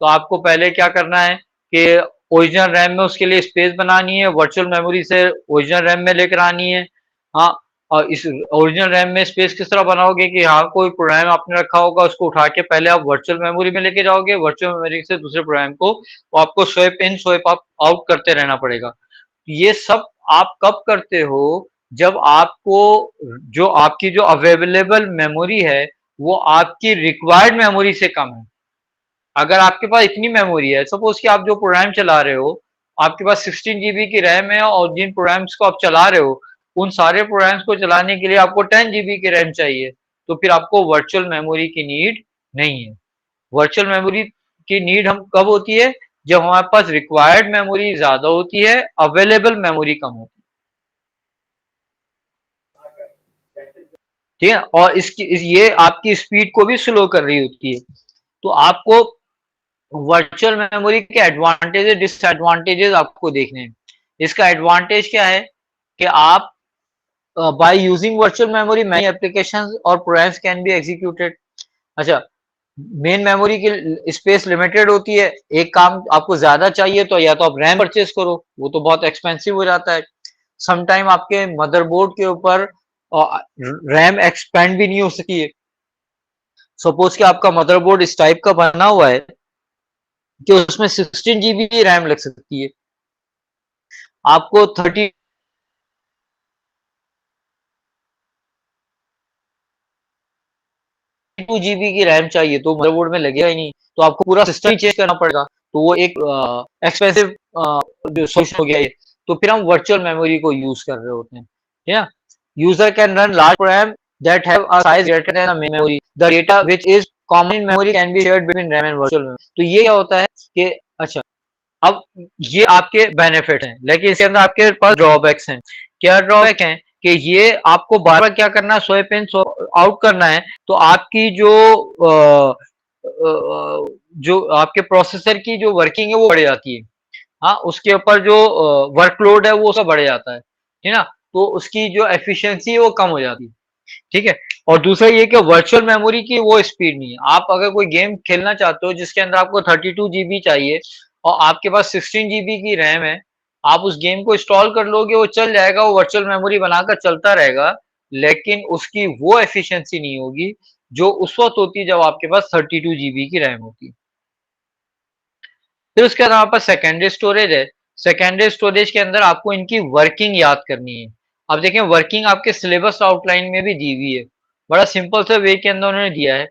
तो आपको पहले क्या करना है कि ओरिजिनल रैम में उसके लिए स्पेस बनानी है, वर्चुअल मेमोरी से ओरिजिनल रैम में लेकर आनी है। हाँ, और इस ओरिजिनल रैम में स्पेस किस तरह बनाओगे कि हाँ, कोई प्रोग्राम आपने रखा होगा उसको उठा के पहले आप वर्चुअल मेमोरी में लेके जाओगे, वर्चुअल मेमोरी से दूसरे प्रोग्राम को वो आपको स्वैप इन स्वैप आउट करते रहना पड़ेगा। ये सब आप कब करते हो, जब आपको जो आपकी जो अवेलेबल मेमोरी है वो आपकी रिक्वायर्ड मेमोरी से कम है। अगर आपके पास इतनी मेमोरी है, सपोज कि आप जो प्रोग्राम चला रहे हो, आपके पास 16 GB की रैम है, और जिन प्रोग्राम्स को आप चला रहे हो उन सारे प्रोग्राम्स को चलाने के लिए आपको 10 GB की रैम चाहिए, तो फिर आपको वर्चुअल मेमोरी की नीड नहीं है। वर्चुअल मेमोरी की नीड हम कब होती है, जब हमारे पास रिक्वायर्ड मेमोरी ज्यादा होती है, अवेलेबल मेमोरी कम होती है। ठीक है, और ये आपकी स्पीड को भी स्लो कर रही होती है। तो आपको वर्चुअल मेमोरी के एडवांटेजेस डिसएडवांटेजेस आपको देखने हैं। इसका एडवांटेज क्या है कि आप by using virtual memory many applications और प्रोग्राम्स कैन बी एग्जीक्यूटेड। अच्छा, मेन मेमोरी की स्पेस लिमिटेड होती है, एक काम आपको ज्यादा चाहिए तो या तो आप रैम परचेज करो, वो तो बहुत एक्सपेंसिव हो जाता है। समटाइम आपके मदरबोर्ड के ऊपर रैम एक्सपेंड भी नहीं हो सकी है। सपोज कि आपका मदरबोर्ड इस टाइप का बना हुआ है कि उसमें 16 GB रैम लग सकती है, आपको 32 GB की रैम चाहिए, तो मदरबोर्ड में लगेगा ही नहीं, तो आपको पूरा सिस्टम ही चेंज करना पड़ेगा। तो वो एक एक्सपेंसिव सोल्यूशन हो गया ये। तो फिर हम वर्चुअल मेमोरी को यूज कर रहे होते हैं, ठीक है। User can run large program that have a size greater than the memory, the data which is common in memory can be shared between RAM and virtual memory. तो ये क्या होता है कि अच्छा, अब ये आपके बेनिफिट हैं, लेकिन इसके अंदर आपके पास ड्रॉबैक्स हैं। क्या ड्रॉबैक हैं कि ये आपको बार बार क्या करना है, स्वैप इन आउट करना है, तो आपकी जो आपके प्रोसेसर की जो वर्किंग है वो बढ़ जाती है। हाँ, उसके ऊपर जो वर्कलोड है वो सब बढ़ जाता है, ठीक है ना। तो उसकी जो एफिशिएंसी है वो कम हो जाती है। ठीक है, और दूसरा ये कि वर्चुअल मेमोरी की वो स्पीड नहीं है। आप अगर कोई गेम खेलना चाहते हो जिसके अंदर आपको 32 GB चाहिए और आपके पास 16 GB की रैम है, आप उस गेम को इंस्टॉल कर लोगे, वो चल जाएगा, वो वर्चुअल मेमोरी बनाकर चलता रहेगा, लेकिन उसकी वो एफिशिएंसी नहीं होगी जो उस वक्त होती है जब आपके पास 32 GB की रैम होती है। फिर उसके बाद हमारे पास सेकेंडरी स्टोरेज है। सेकेंडरी स्टोरेज के अंदर आपको इनकी वर्किंग याद करनी है। अब देखें, वर्किंग आपके सिलेबस आउटलाइन में भी दी हुई है, बड़ा सिंपल से वे के अंदर उन्होंने दिया है।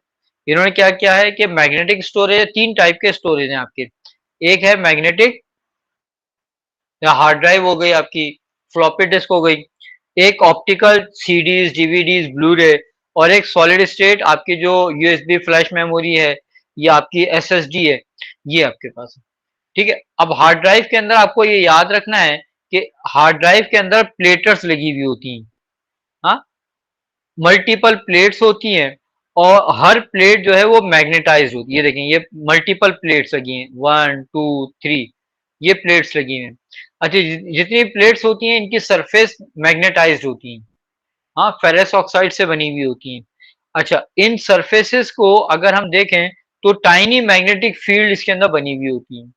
इन्होंने क्या किया है कि मैग्नेटिक स्टोरेज, तीन टाइप के स्टोरेज हैं आपके। एक है मैग्नेटिक, या हार्ड ड्राइव हो गई आपकी, फ्लॉपी डिस्क हो गई। एक ऑप्टिकल सीडीज, डीवीडीज, ब्लू रे, और एक सॉलिड स्टेट आपकी जो यूएसबी फ्लैश मेमोरी है, या आपकी एसएसडी है, ये आपके पास है। ठीक है। अब हार्ड ड्राइव के अंदर आपको ये याद रखना है कि हार्ड ड्राइव के अंदर प्लेटर्स लगी हुई होती हैं। हाँ, मल्टीपल प्लेट्स होती हैं और हर प्लेट जो है वो मैग्नेटाइज्ड होती है। ये देखें, ये मल्टीपल प्लेट्स लगी हैं, 1 2 3, ये प्लेट्स लगी हैं। अच्छा, जितनी प्लेट्स होती हैं इनकी सरफेस मैग्नेटाइज्ड होती हैं। हाँ, फेरस ऑक्साइड से बनी हुई होती हैं। अच्छा, इन सरफेसेस को अगर हम देखें तो टाइनी मैग्नेटिक फील्ड इसके अंदर बनी हुई होती है।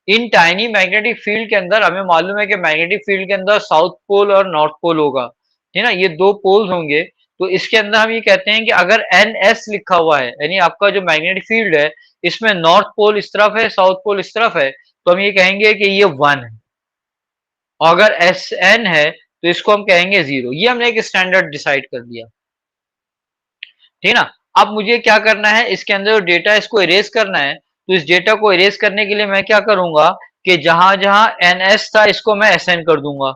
इन टाइनी मैग्नेटिक फील्ड के अंदर हमें मालूम है कि मैग्नेटिक फील्ड के अंदर साउथ पोल और नॉर्थ पोल होगा, है ना, ये दो पोल्स होंगे। तो इसके अंदर हम ये कहते हैं कि अगर NS लिखा हुआ है, यानी आपका जो मैग्नेटिक फील्ड है इसमें नॉर्थ पोल इस तरफ है, साउथ पोल इस तरफ है, तो हम ये कहेंगे कि ये 1 है। और अगर SN है तो इसको हम कहेंगे 0। ये हमने एक स्टैंडर्ड डिसाइड कर दिया, ठीक है ना। अब मुझे क्या करना है, इसके अंदर जो डेटा इसको इरेज करना है, तो इस डेटा को इरेज करने के लिए मैं क्या करूंगा कि जहां जहां NS था इसको मैं SN कर दूंगा।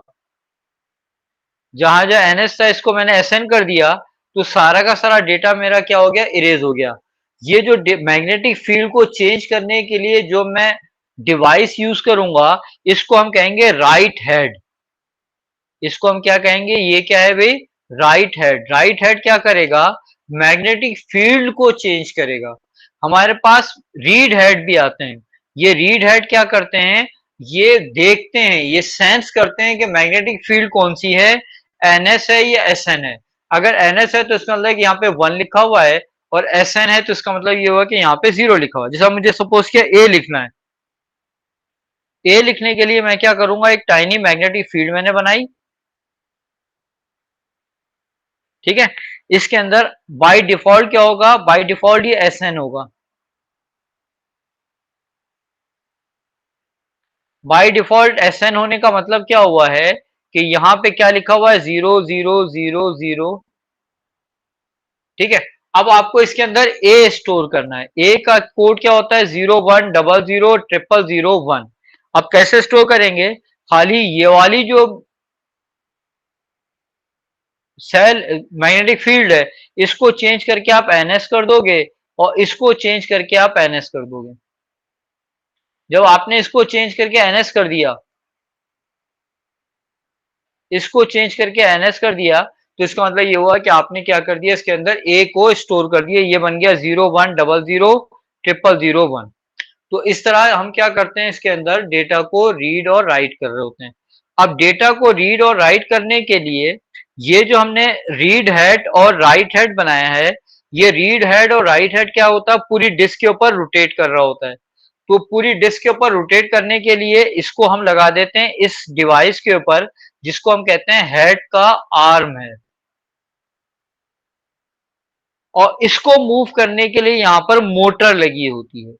जहां जहां NS था इसको मैंने SN कर दिया, तो सारा का सारा डेटा मेरा क्या हो गया, इरेज हो गया। ये जो मैग्नेटिक फील्ड को चेंज करने के लिए जो मैं डिवाइस यूज करूंगा इसको हम कहेंगे राइट हेड। इसको हम क्या कहेंगे, ये क्या है भाई, राइट हेड। राइट हेड क्या करेगा, मैग्नेटिक फील्ड को चेंज करेगा। हमारे पास रीड हेड भी आते हैं। ये रीड हेड क्या करते हैं, ये देखते हैं, ये सेंस करते हैं कि मैग्नेटिक फील्ड कौन सी है, NS है या SN है। अगर NS है तो इसका मतलब कि यहाँ पे 1 लिखा हुआ है, और SN है तो इसका मतलब ये हुआ कि यहाँ पे 0 लिखा हुआ है। जैसा मुझे सपोज किया A लिखना है, A लिखने के लिए मैं क्या करूंगा, एक टाइनी मैग्नेटिक फील्ड मैंने बनाई, ठीक है। इसके अंदर बाय डिफॉल्ट क्या होगा, बाय डिफॉल्ट ये SN होगा। बाय डिफॉल्ट SN होने का मतलब क्या हुआ है कि यहाँ पे क्या लिखा हुआ है, 0 0 0 0, ठीक है। अब आपको इसके अंदर A स्टोर करना है। A का कोड क्या होता है, 0 1 0 0 0 0 1। अब कैसे स्टोर करेंगे, खाली ये वाली जो सेल मैग्नेटिक फील्ड है इसको चेंज करके आप NS कर दोगे, और इसको चेंज करके आप NS कर दोगे। जब आपने इसको चेंज करके NS कर दिया, इसको चेंज करके NS कर दिया, तो इसका मतलब ये हुआ कि आपने क्या कर दिया, इसके अंदर A को स्टोर कर दिया। ये बन गया 0 1 0 0 0 1। तो इस तरह हम क्या करते हैं, इसके अंदर डेटा को रीड और राइट कर रहे होते हैं। अब डेटा को रीड और राइट करने के लिए ये जो हमने रीड हेड और राइट हेड बनाया है, ये रीड हेड और राइट हेड क्या होता है, पूरी डिस्क के ऊपर रोटेट कर रहा होता है। तो पूरी डिस्क के ऊपर रोटेट करने के लिए इसको हम लगा देते हैं इस डिवाइस के ऊपर, जिसको हम कहते हैं हेड का आर्म है। और इसको मूव करने के लिए यहाँ पर मोटर लगी होती है।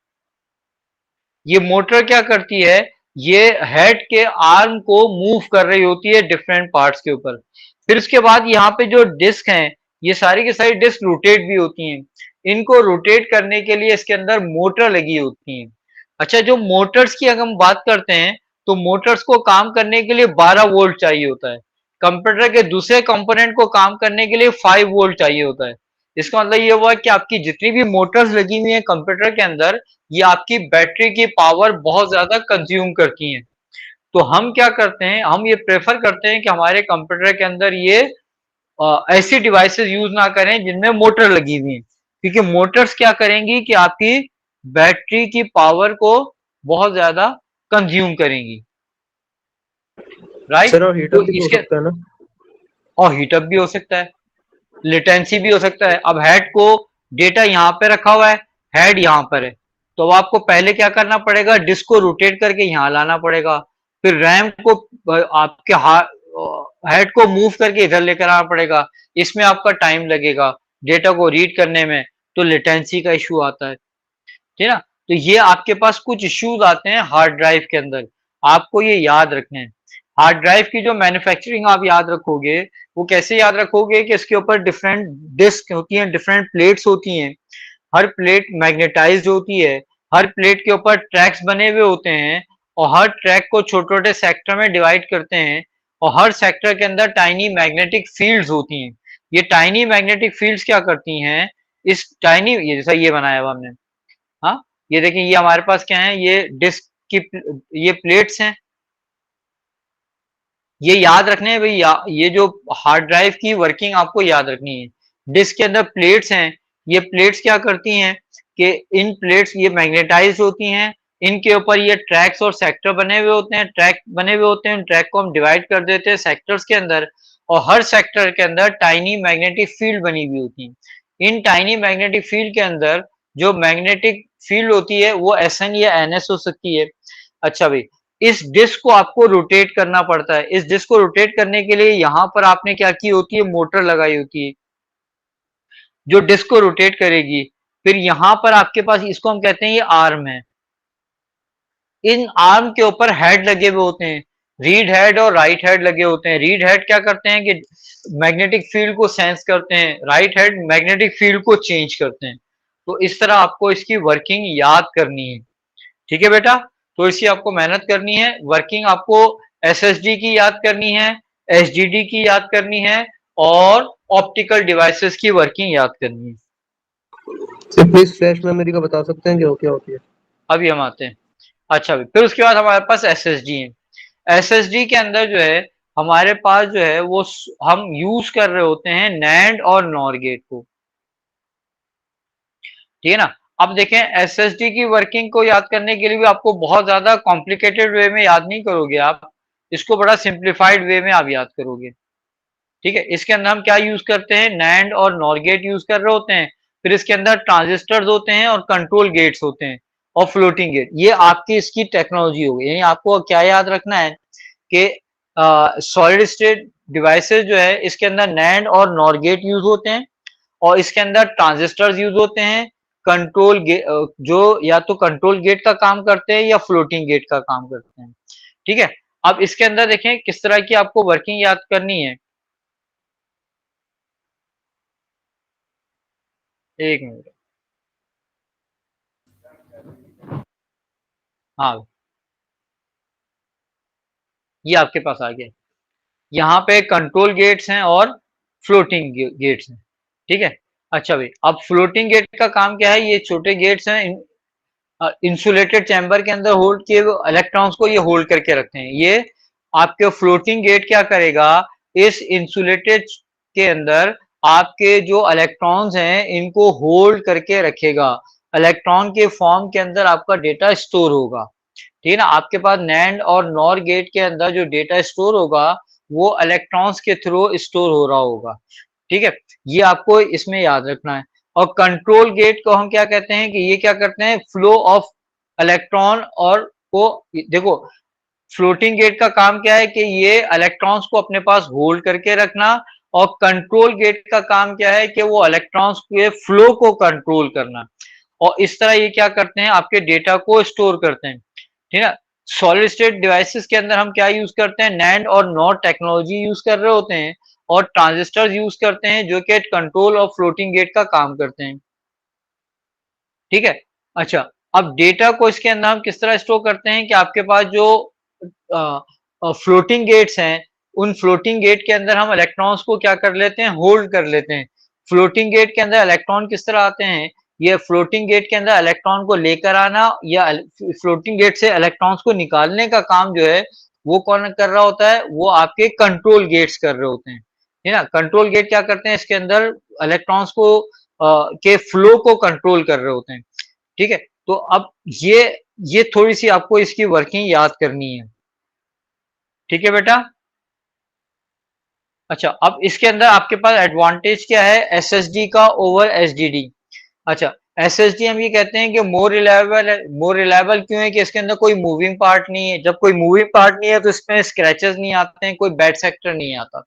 ये मोटर क्या करती है, ये हेड के आर्म को मूव कर रही होती है डिफरेंट पार्ट्स के ऊपर। फिर उसके बाद यहाँ पे जो डिस्क हैं, ये सारी की सारी डिस्क रोटेट भी होती हैं। इनको रोटेट करने के लिए इसके अंदर मोटर लगी होती हैं। अच्छा, जो मोटर्स की अगर हम बात करते हैं, तो मोटर्स को काम करने के लिए 12 वोल्ट चाहिए होता है। कंप्यूटर के दूसरे कंपोनेंट को काम करने के लिए 5 वोल्ट चाहिए होता है। इसका मतलब ये हुआ कि आपकी जितनी भी मोटर्स लगी हुई है कंप्यूटर के अंदर, ये आपकी बैटरी की पावर बहुत ज्यादा कंज्यूम करती हैं। तो हम क्या करते हैं, हम ये प्रेफर करते हैं कि हमारे कंप्यूटर के अंदर ये ऐसी डिवाइसेस यूज ना करें जिनमें मोटर लगी हुई है, क्योंकि मोटर्स क्या करेंगी कि आपकी बैटरी की पावर को बहुत ज्यादा कंज्यूम करेंगी, राइट। सर और हीटअप तो भी तो हो इसके, सकता है ना। और हीटअप भी हो सकता है, लेटेंसी भी हो सकता है। अब हेड को, डेटा यहाँ पे रखा हुआ है, हेड यहाँ पर है, तो अब आपको पहले क्या करना पड़ेगा, डिस्क को रोटेट करके यहाँ लाना पड़ेगा। फिर रैम को आपके हेड को मूव करके इधर लेकर आना पड़ेगा। इसमें आपका टाइम लगेगा डेटा को रीड करने में, तो लेटेंसी का इशू आता है, ठीक है ना। तो ये आपके पास कुछ इश्यूज आते हैं हार्ड ड्राइव के अंदर, आपको ये याद रखने हैं। हार्ड ड्राइव की जो मैन्युफैक्चरिंग आप याद रखोगे, वो कैसे याद रखोगे कि इसके ऊपर डिफरेंट डिस्क होती हैं, डिफरेंट प्लेट्स होती हैं, हर प्लेट मैग्नेटाइज्ड होती है, हर प्लेट के ऊपर ट्रैक्स बने हुए होते हैं, और हर ट्रैक को छोटे छोटे सेक्टर में डिवाइड करते हैं, और हर सेक्टर के अंदर टाइनी मैग्नेटिक फील्ड्स होती हैं। ये टाइनी मैग्नेटिक फील्ड्स क्या करती हैं, इस टाइनी, ये जैसा ये बनाया हुआ हमने, हाँ, ये देखिए, ये हमारे पास क्या है, ये डिस्क की ये प्लेट्स हैं, ये याद रखने हैं भाई, ये जो हार्ड ड्राइव की वर्किंग आपको याद रखनी है। डिस्क के अंदर प्लेट्स हैं, ये प्लेट्स क्या करती हैं कि इन प्लेट्स ये मैग्नेटाइज होती हैं, इनके ऊपर ये ट्रैक्स और सेक्टर बने हुए होते हैं, ट्रैक बने हुए होते हैं, उन ट्रैक को हम डिवाइड कर देते हैं सेक्टर्स के अंदर, और हर सेक्टर के अंदर टाइनी मैग्नेटिक फील्ड बनी हुई होती है। इन टाइनी मैग्नेटिक फील्ड के अंदर जो मैग्नेटिक फील्ड होती है वो SN या NS हो सकती है। अच्छा भाई, इस डिस्क को आपको रोटेट करना पड़ता है। इस डिस्क को रोटेट करने के लिए यहाँ पर आपने क्या की होती है, मोटर लगाई होती है जो डिस्क को रोटेट करेगी। फिर यहाँ पर आपके पास, इसको हम कहते हैं ये आर्म है, इन आर्म के ऊपर हेड लगे हुए होते हैं, रीड हेड और राइट हेड लगे होते हैं। रीड हेड क्या करते हैं कि मैग्नेटिक फील्ड को सेंस करते हैं, राइट हेड मैग्नेटिक फील्ड को चेंज करते हैं। तो इस तरह आपको इसकी वर्किंग याद करनी है, ठीक है बेटा। तो इसकी आपको मेहनत करनी है, वर्किंग आपको SSD की याद करनी है, HDD की याद करनी है, और ऑप्टिकल डिवाइसेस की वर्किंग याद करनी है। सर प्लीज फ्लैश मेमोरी का बता सकते हैं क्या क्या होती है? अभी हम आते हैं। अच्छा, फिर उसके बाद हमारे पास SSD है। SSD के अंदर जो है हमारे पास जो है वो हम यूज कर रहे होते हैं NAND और NOR गेट को, ठीक है ना। अब देखें, SSD की वर्किंग को याद करने के लिए भी आपको बहुत ज्यादा कॉम्प्लिकेटेड वे में याद नहीं करोगे आप, इसको बड़ा सिंप्लीफाइड वे में आप याद करोगे, ठीक है। इसके अंदर हम क्या यूज करते हैं, NAND और NOR गेट यूज कर रहे होते हैं। फिर इसके अंदर ट्रांजिस्टर्स होते हैं और कंट्रोल गेट्स होते हैं और फ्लोटिंग गेट। ये आपकी इसकी टेक्नोलॉजी होगी। यानी आपको क्या याद रखना है कि सॉलिड स्टेट डिवाइसेस जो है इसके अंदर NAND और NOR गेट यूज होते हैं, और इसके अंदर ट्रांजिस्टर्स यूज होते हैं, कंट्रोल गेट जो या तो कंट्रोल गेट का काम करते हैं या फ्लोटिंग गेट का काम करते हैं, ठीक है। अब इसके अंदर देखें किस तरह की आपको वर्किंग याद करनी है। एक मिनट, हाँ ये आपके पास आ गया। यहाँ पे कंट्रोल गेट्स हैं और फ्लोटिंग गेट्स हैं, ठीक है। अच्छा भाई, अब फ्लोटिंग गेट का काम क्या है, ये छोटे गेट्स हैं, इंसुलेटेड चैम्बर के अंदर होल्ड किए इलेक्ट्रॉन्स को ये होल्ड करके रखते हैं। ये आपके फ्लोटिंग गेट क्या करेगा, इस इंसुलेटेड के अंदर आपके जो इलेक्ट्रॉन्स हैं इनको होल्ड करके रखेगा। इलेक्ट्रॉन के फॉर्म के अंदर आपका डेटा स्टोर होगा, ठीक है ना। आपके पास NAND और NOR गेट के अंदर जो डेटा स्टोर होगा वो इलेक्ट्रॉन्स के थ्रू स्टोर हो रहा होगा, ठीक है। ये आपको इसमें याद रखना है। और कंट्रोल गेट को हम क्या कहते हैं कि ये क्या करते हैं, फ्लो ऑफ इलेक्ट्रॉन और को, देखो फ्लोटिंग गेट का काम क्या है कि ये इलेक्ट्रॉन्स को अपने पास होल्ड करके रखना, और कंट्रोल गेट का काम क्या है कि वो इलेक्ट्रॉन्स के फ्लो को कंट्रोल करना, और इस तरह ये क्या करते हैं, आपके डेटा को स्टोर करते हैं, ठीक है। सॉलिड स्टेट डिवाइसेस के अंदर हम क्या यूज करते हैं, NAND और NOR टेक्नोलॉजी यूज कर रहे होते हैं, और ट्रांजिस्टर यूज करते हैं जो कि कंट्रोल और फ्लोटिंग गेट का काम करते हैं, ठीक है। अच्छा, अब डेटा को इसके अंदर हम किस तरह स्टोर करते हैं कि आपके पास जो फ्लोटिंग गेट्स हैं, उन फ्लोटिंग गेट के अंदर हम इलेक्ट्रॉन्स को क्या कर लेते हैं, होल्ड कर लेते हैं। फ्लोटिंग गेट के अंदर इलेक्ट्रॉन किस तरह आते हैं, ये फ्लोटिंग गेट के अंदर इलेक्ट्रॉन को लेकर आना या फ्लोटिंग गेट से इलेक्ट्रॉन्स को निकालने का काम जो है वो कौन कर रहा होता है, वो आपके कंट्रोल गेट्स कर रहे होते हैं, है ना। कंट्रोल गेट क्या करते हैं, इसके अंदर इलेक्ट्रॉन्स को के फ्लो को कंट्रोल कर रहे होते हैं, ठीक है। तो अब ये थोड़ी सी आपको इसकी वर्किंग याद करनी है, ठीक है बेटा। अच्छा, अब इसके अंदर आपके पास एडवांटेज क्या है SSD का ओवर HDD। अच्छा, SSD हम ये कहते हैं कि मोर रिलायबल है। मोर रिलायबल क्यों है कि इसके अंदर कोई मूविंग पार्ट नहीं है। जब कोई मूविंग पार्ट नहीं है तो इसमें स्क्रैचेस नहीं आते हैं, कोई बैड सेक्टर नहीं आता,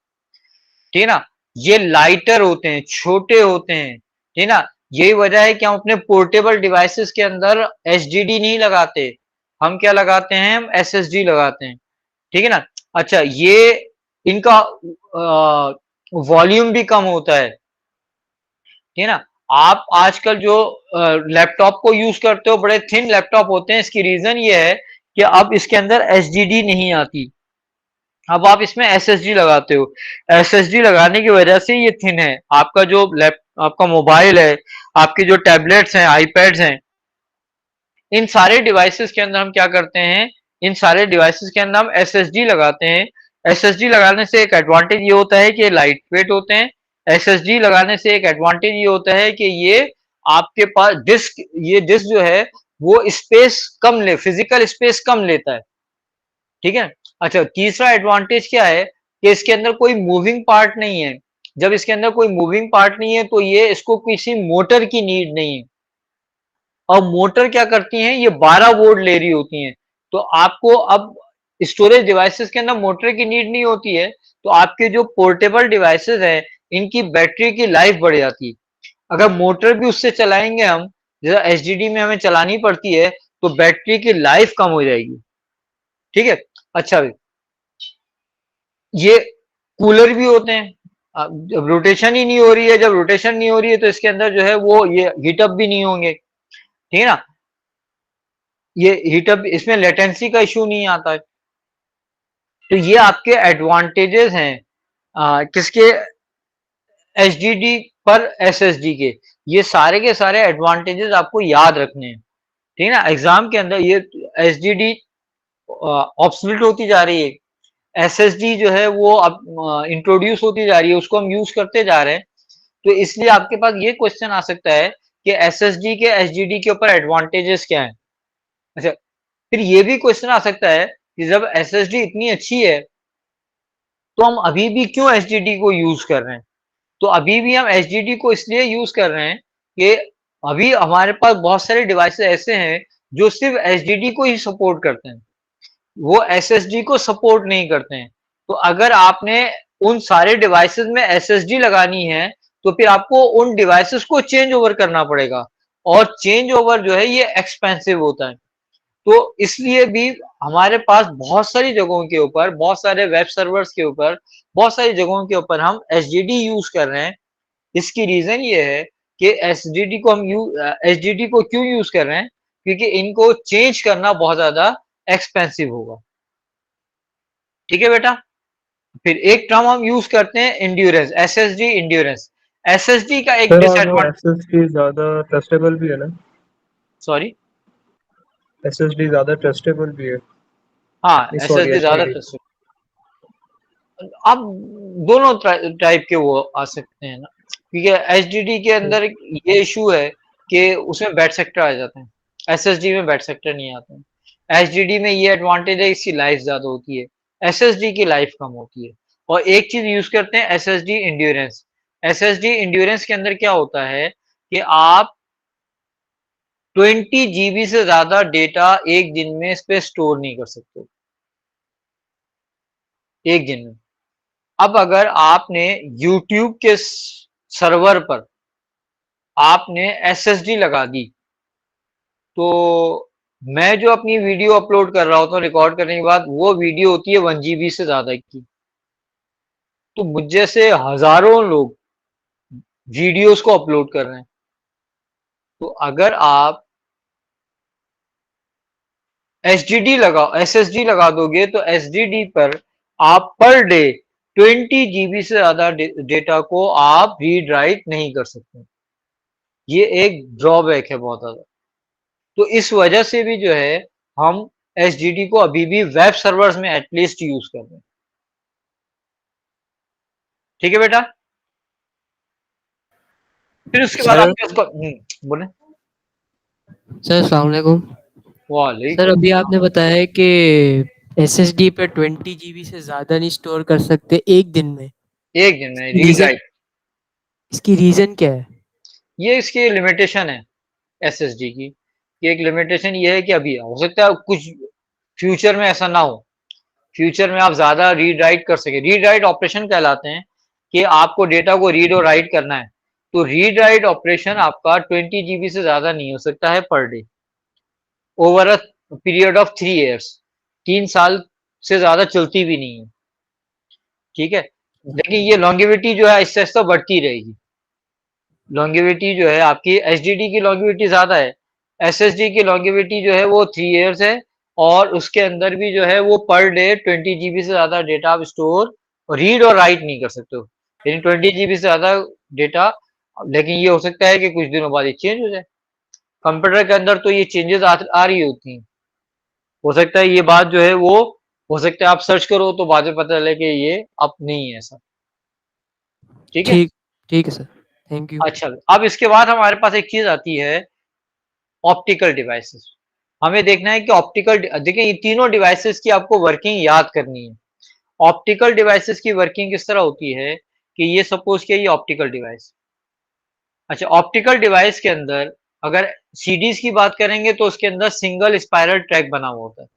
ठीक है ना। ये लाइटर होते हैं, छोटे होते हैं, ठीक है ना। यही वजह है कि हम अपने पोर्टेबल डिवाइसेस के अंदर HDD नहीं लगाते, हम क्या लगाते हैं, हम SSD लगाते हैं, ठीक है ना। अच्छा, ये इनका वॉल्यूम भी कम होता है, ठीक है ना। आप आजकल जो लैपटॉप को यूज करते हो बड़े थिन लैपटॉप होते हैं, इसकी रीजन ये है कि अब इसके अंदर HDD नहीं आती, अब आप इसमें SSD लगाते हो। SSD लगाने की वजह से ये थिन है। आपका जो आपका मोबाइल है, आपके जो टैबलेट्स हैं, आईपैड्स हैं, इन सारे डिवाइसेस के अंदर हम क्या करते हैं, इन सारे डिवाइसेस के अंदर हम एसएसडी लगाते हैं। एसएसडी लगाने से एक एडवांटेज ये होता है कि लाइट वेट होते हैं। एसएसडी लगाने से एक एडवांटेज ये होता है कि ये आपके पास डिस्क, ये डिस्क जो है वो स्पेस कम ले, फिजिकल स्पेस कम लेता है। ठीक है। अच्छा, तीसरा एडवांटेज क्या है कि इसके अंदर कोई मूविंग पार्ट नहीं है। जब इसके अंदर कोई मूविंग पार्ट नहीं है तो ये इसको किसी मोटर की नीड नहीं है। और मोटर क्या करती हैं, ये 12 वोल्ट ले रही होती हैं। तो आपको अब स्टोरेज डिवाइसेस के अंदर मोटर की नीड नहीं होती है, तो आपके जो पोर्टेबल डिवाइसेस हैं इनकी बैटरी की लाइफ बढ़ जाती है। अगर मोटर भी उससे चलाएंगे हम, जैसे एचडीडी में हमें चलानी पड़ती है, तो बैटरी की लाइफ कम हो जाएगी। ठीक है। अच्छा, ये कूलर भी होते हैं। जब रोटेशन ही नहीं हो रही है, जब रोटेशन नहीं हो रही है तो इसके अंदर जो है वो ये हीटअप भी नहीं होंगे। ठीक है ना, ये हीटअप, इसमें लेटेंसी का इशू नहीं आता है। तो ये आपके एडवांटेजेस हैं किसके, एचडीडी पर एसएसडी के। ये सारे के सारे एडवांटेजेस आपको याद रखने हैं। ठीक है ना, एग्जाम के अंदर ये एचडीडी ऑब्सोलीट होती जा रही है, एसएसडी जो है वो अब इंट्रोड्यूस होती जा रही है, उसको हम यूज करते जा रहे हैं। तो इसलिए आपके पास ये क्वेश्चन आ सकता है कि एसएसडी के एचडीडी के ऊपर एडवांटेजेस क्या हैं। अच्छा, फिर ये भी क्वेश्चन आ सकता है कि जब एसएसडी इतनी अच्छी है तो हम अभी भी क्यों एचडीडी को यूज कर रहे हैं। तो अभी भी हम एचडीडी को इसलिए यूज कर रहे हैं कि अभी हमारे पास बहुत सारे डिवाइसेस ऐसे हैं जो सिर्फ एचडीडी को ही सपोर्ट करते हैं, वो एसएसडी को सपोर्ट नहीं करते हैं। तो अगर आपने उन सारे डिवाइसेस में एसएसडी लगानी है तो फिर आपको उन डिवाइसेस को चेंज ओवर करना पड़ेगा, और चेंज ओवर जो है ये एक्सपेंसिव होता है। तो इसलिए भी हमारे पास बहुत सारी जगहों के ऊपर, बहुत सारे वेब सर्वर्स के ऊपर, बहुत सारी जगहों के ऊपर हम एचडीडी यूज कर रहे हैं। इसकी रीजन ये है कि एचडीडी को हम एचडीडी को क्यों यूज कर रहे हैं, क्योंकि इनको चेंज करना बहुत ज्यादा एक्सपेंसिव होगा। ठीक है बेटा। फिर एक टर्म हम यूज करते हैं इंड्योरेंस, एसएसडी इंड्योरेंस। एसएसडी का एक सर और वो डिसएडवांटेज, एसएसडी ज़्यादा ट्रस्टेबल भी है ना? सॉरी, एसएसडी ज़्यादा ट्रस्टेबल भी है। हाँ नहीं सॉरी, एसएसडी ज्यादा एचडीडी। ट्रस्टेड। अब दोनों टाइप के वो आ सकते हैं ना, क्योंकि एचडीडी के अंदर ये इशू है कि उसमें बैड सेक्टर आ जाते हैं, एसएसडी में बैड सेक्टर नहीं आते हैं। एचडीडी में ये एडवांटेज है, इसकी लाइफ ज्यादा होती है, एसएसडी की लाइफ कम होती है। और एक चीज यूज करते हैं एसएसडी इंड्योरेंस। एसएसडी इंड्योरेंस के अंदर क्या होता है कि आप 20 जीबी से ज्यादा डेटा एक दिन में इस पे स्टोर नहीं कर सकते, एक दिन में। अब अगर आपने YouTube के सर्वर पर आपने एसएसडी लगा दी, तो मैं जो अपनी वीडियो अपलोड कर रहा होता हूँ रिकॉर्ड करने के बाद, वो वीडियो होती है 1 जीबी से ज्यादा की। तो मुझ जैसे हजारों लोग वीडियोस को अपलोड कर रहे हैं। तो अगर आप एचडीडी लगाओ, एसएसडी लगा दोगे, तो एसडीडी पर आप पर डे 20 जीबी से ज्यादा डेटा को आप रीड राइट नहीं कर सकते। ये एक ड्रॉबैक है बहुत ज्यादा। तो इस वजह से भी जो है हम एचडीडी को अभी भी वेब सर्वर्स में एटलीस्ट यूज कर रहे हैं। ठीक है बेटा। फिर उसके बाद सर आपने उसको बोले। सर अस्सलाम वालेकुम। सर वालेकुम अभी आपने बताया कि एसएसडी पे 20 जीबी से ज़्यादा नहीं स्टोर कर सकते एक दिन में। एक दिन में रीड रीजन, राइट, इसकी रीज़न क्या है? ये इसकी लिमिटेशन है एसएसडी की। ये एक लिमिटेशन ये है कि अभी हो सकता है कुछ फ्यूचर में ऐसा ना हो, फ्यूचर में आप ज्यादा रीड राइट कर सके। रीड राइट ऑपरेशन कहलाते हैं कि आपको डेटा को रीड और राइट करना है। तो रीड राइट ऑपरेशन आपका 20 जीबी से ज्यादा नहीं हो सकता है per day over a period of 3 years. 3 साल से ज्यादा चलती भी नहीं है। ठीक है। लेकिन ये लॉन्गेविटी जो है इससे आहिस्ता बढ़ती रहेगी। लॉन्गेविटी जो है आपकी एचडीडी की लॉन्गेविटी ज्यादा है, एसएसडी की लॉन्गेविटी जो है वो 3 ईयर्स है। और उसके अंदर भी जो है वो पर डे 20 जीबी से ज्यादा डेटा आप स्टोर रीड और राइट नहीं कर सकते हो। लेकिन 20 जीबी से ज्यादा डेटा, लेकिन ये हो सकता है कि कुछ दिनों बाद ये चेंज हो जाए। कंप्यूटर के अंदर तो ये चेंजेस आ रही होती हैं। हो सकता है ये बात जो है वो, हो सकता है आप सर्च करो तो बाद में पता चले कि ये अब नहीं है ऐसा। ठीक है? ठीक ठीक है सर, थैंक यू। अच्छा, अब इसके बाद हमारे पास एक चीज आती है, ऑप्टिकल डिवाइसेस। हमें देखना है कि ऑप्टिकल, देखिए ये तीनों डिवाइसेस की आपको वर्किंग याद करनी है। ऑप्टिकल डिवाइसेस की वर्किंग किस तरह होती है कि ये सपोज किया ये ऑप्टिकल डिवाइस। अच्छा, ऑप्टिकल डिवाइस के अंदर अगर सीडीज की बात करेंगे तो उसके अंदर सिंगल स्पाइरल ट्रैक बना हुआ होता है।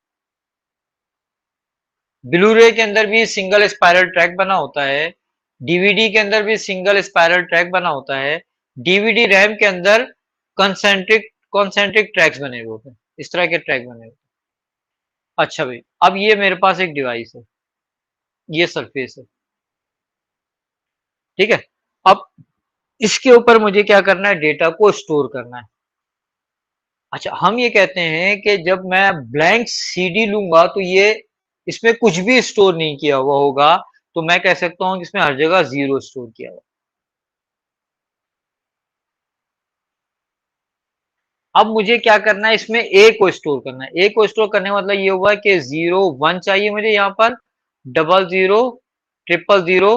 ब्लू रे के अंदर भी सिंगल स्पाइरल ट्रैक बना होता है। डीवीडी के अंदर भी सिंगल स्पाइरल ट्रैक बना होता है। डीवीडी रैम के अंदर कंसेंट्रिक कॉन्सेंट्रिक ट्रैक्स बने हुए होते हैं, इस तरह के ट्रैक बने हुए हैं। अच्छा भाई, अब ये मेरे पास एक डिवाइस है, ये सरफेस है, ठीक है। अब इसके ऊपर मुझे क्या करना है, डेटा को स्टोर करना है। अच्छा, हम ये कहते हैं कि जब मैं ब्लैंक सीडी लूंगा तो ये, इसमें कुछ भी स्टोर नहीं किया हुआ होगा, तो मैं कह सकता हूं कि इसमें हर जगह 0 स्टोर किया हुआ। अब मुझे क्या करना है, इसमें ए को स्टोर करना है। ए को स्टोर करने का मतलब ये हुआ कि 0 1 चाहिए मुझे, यहाँ पर 00 000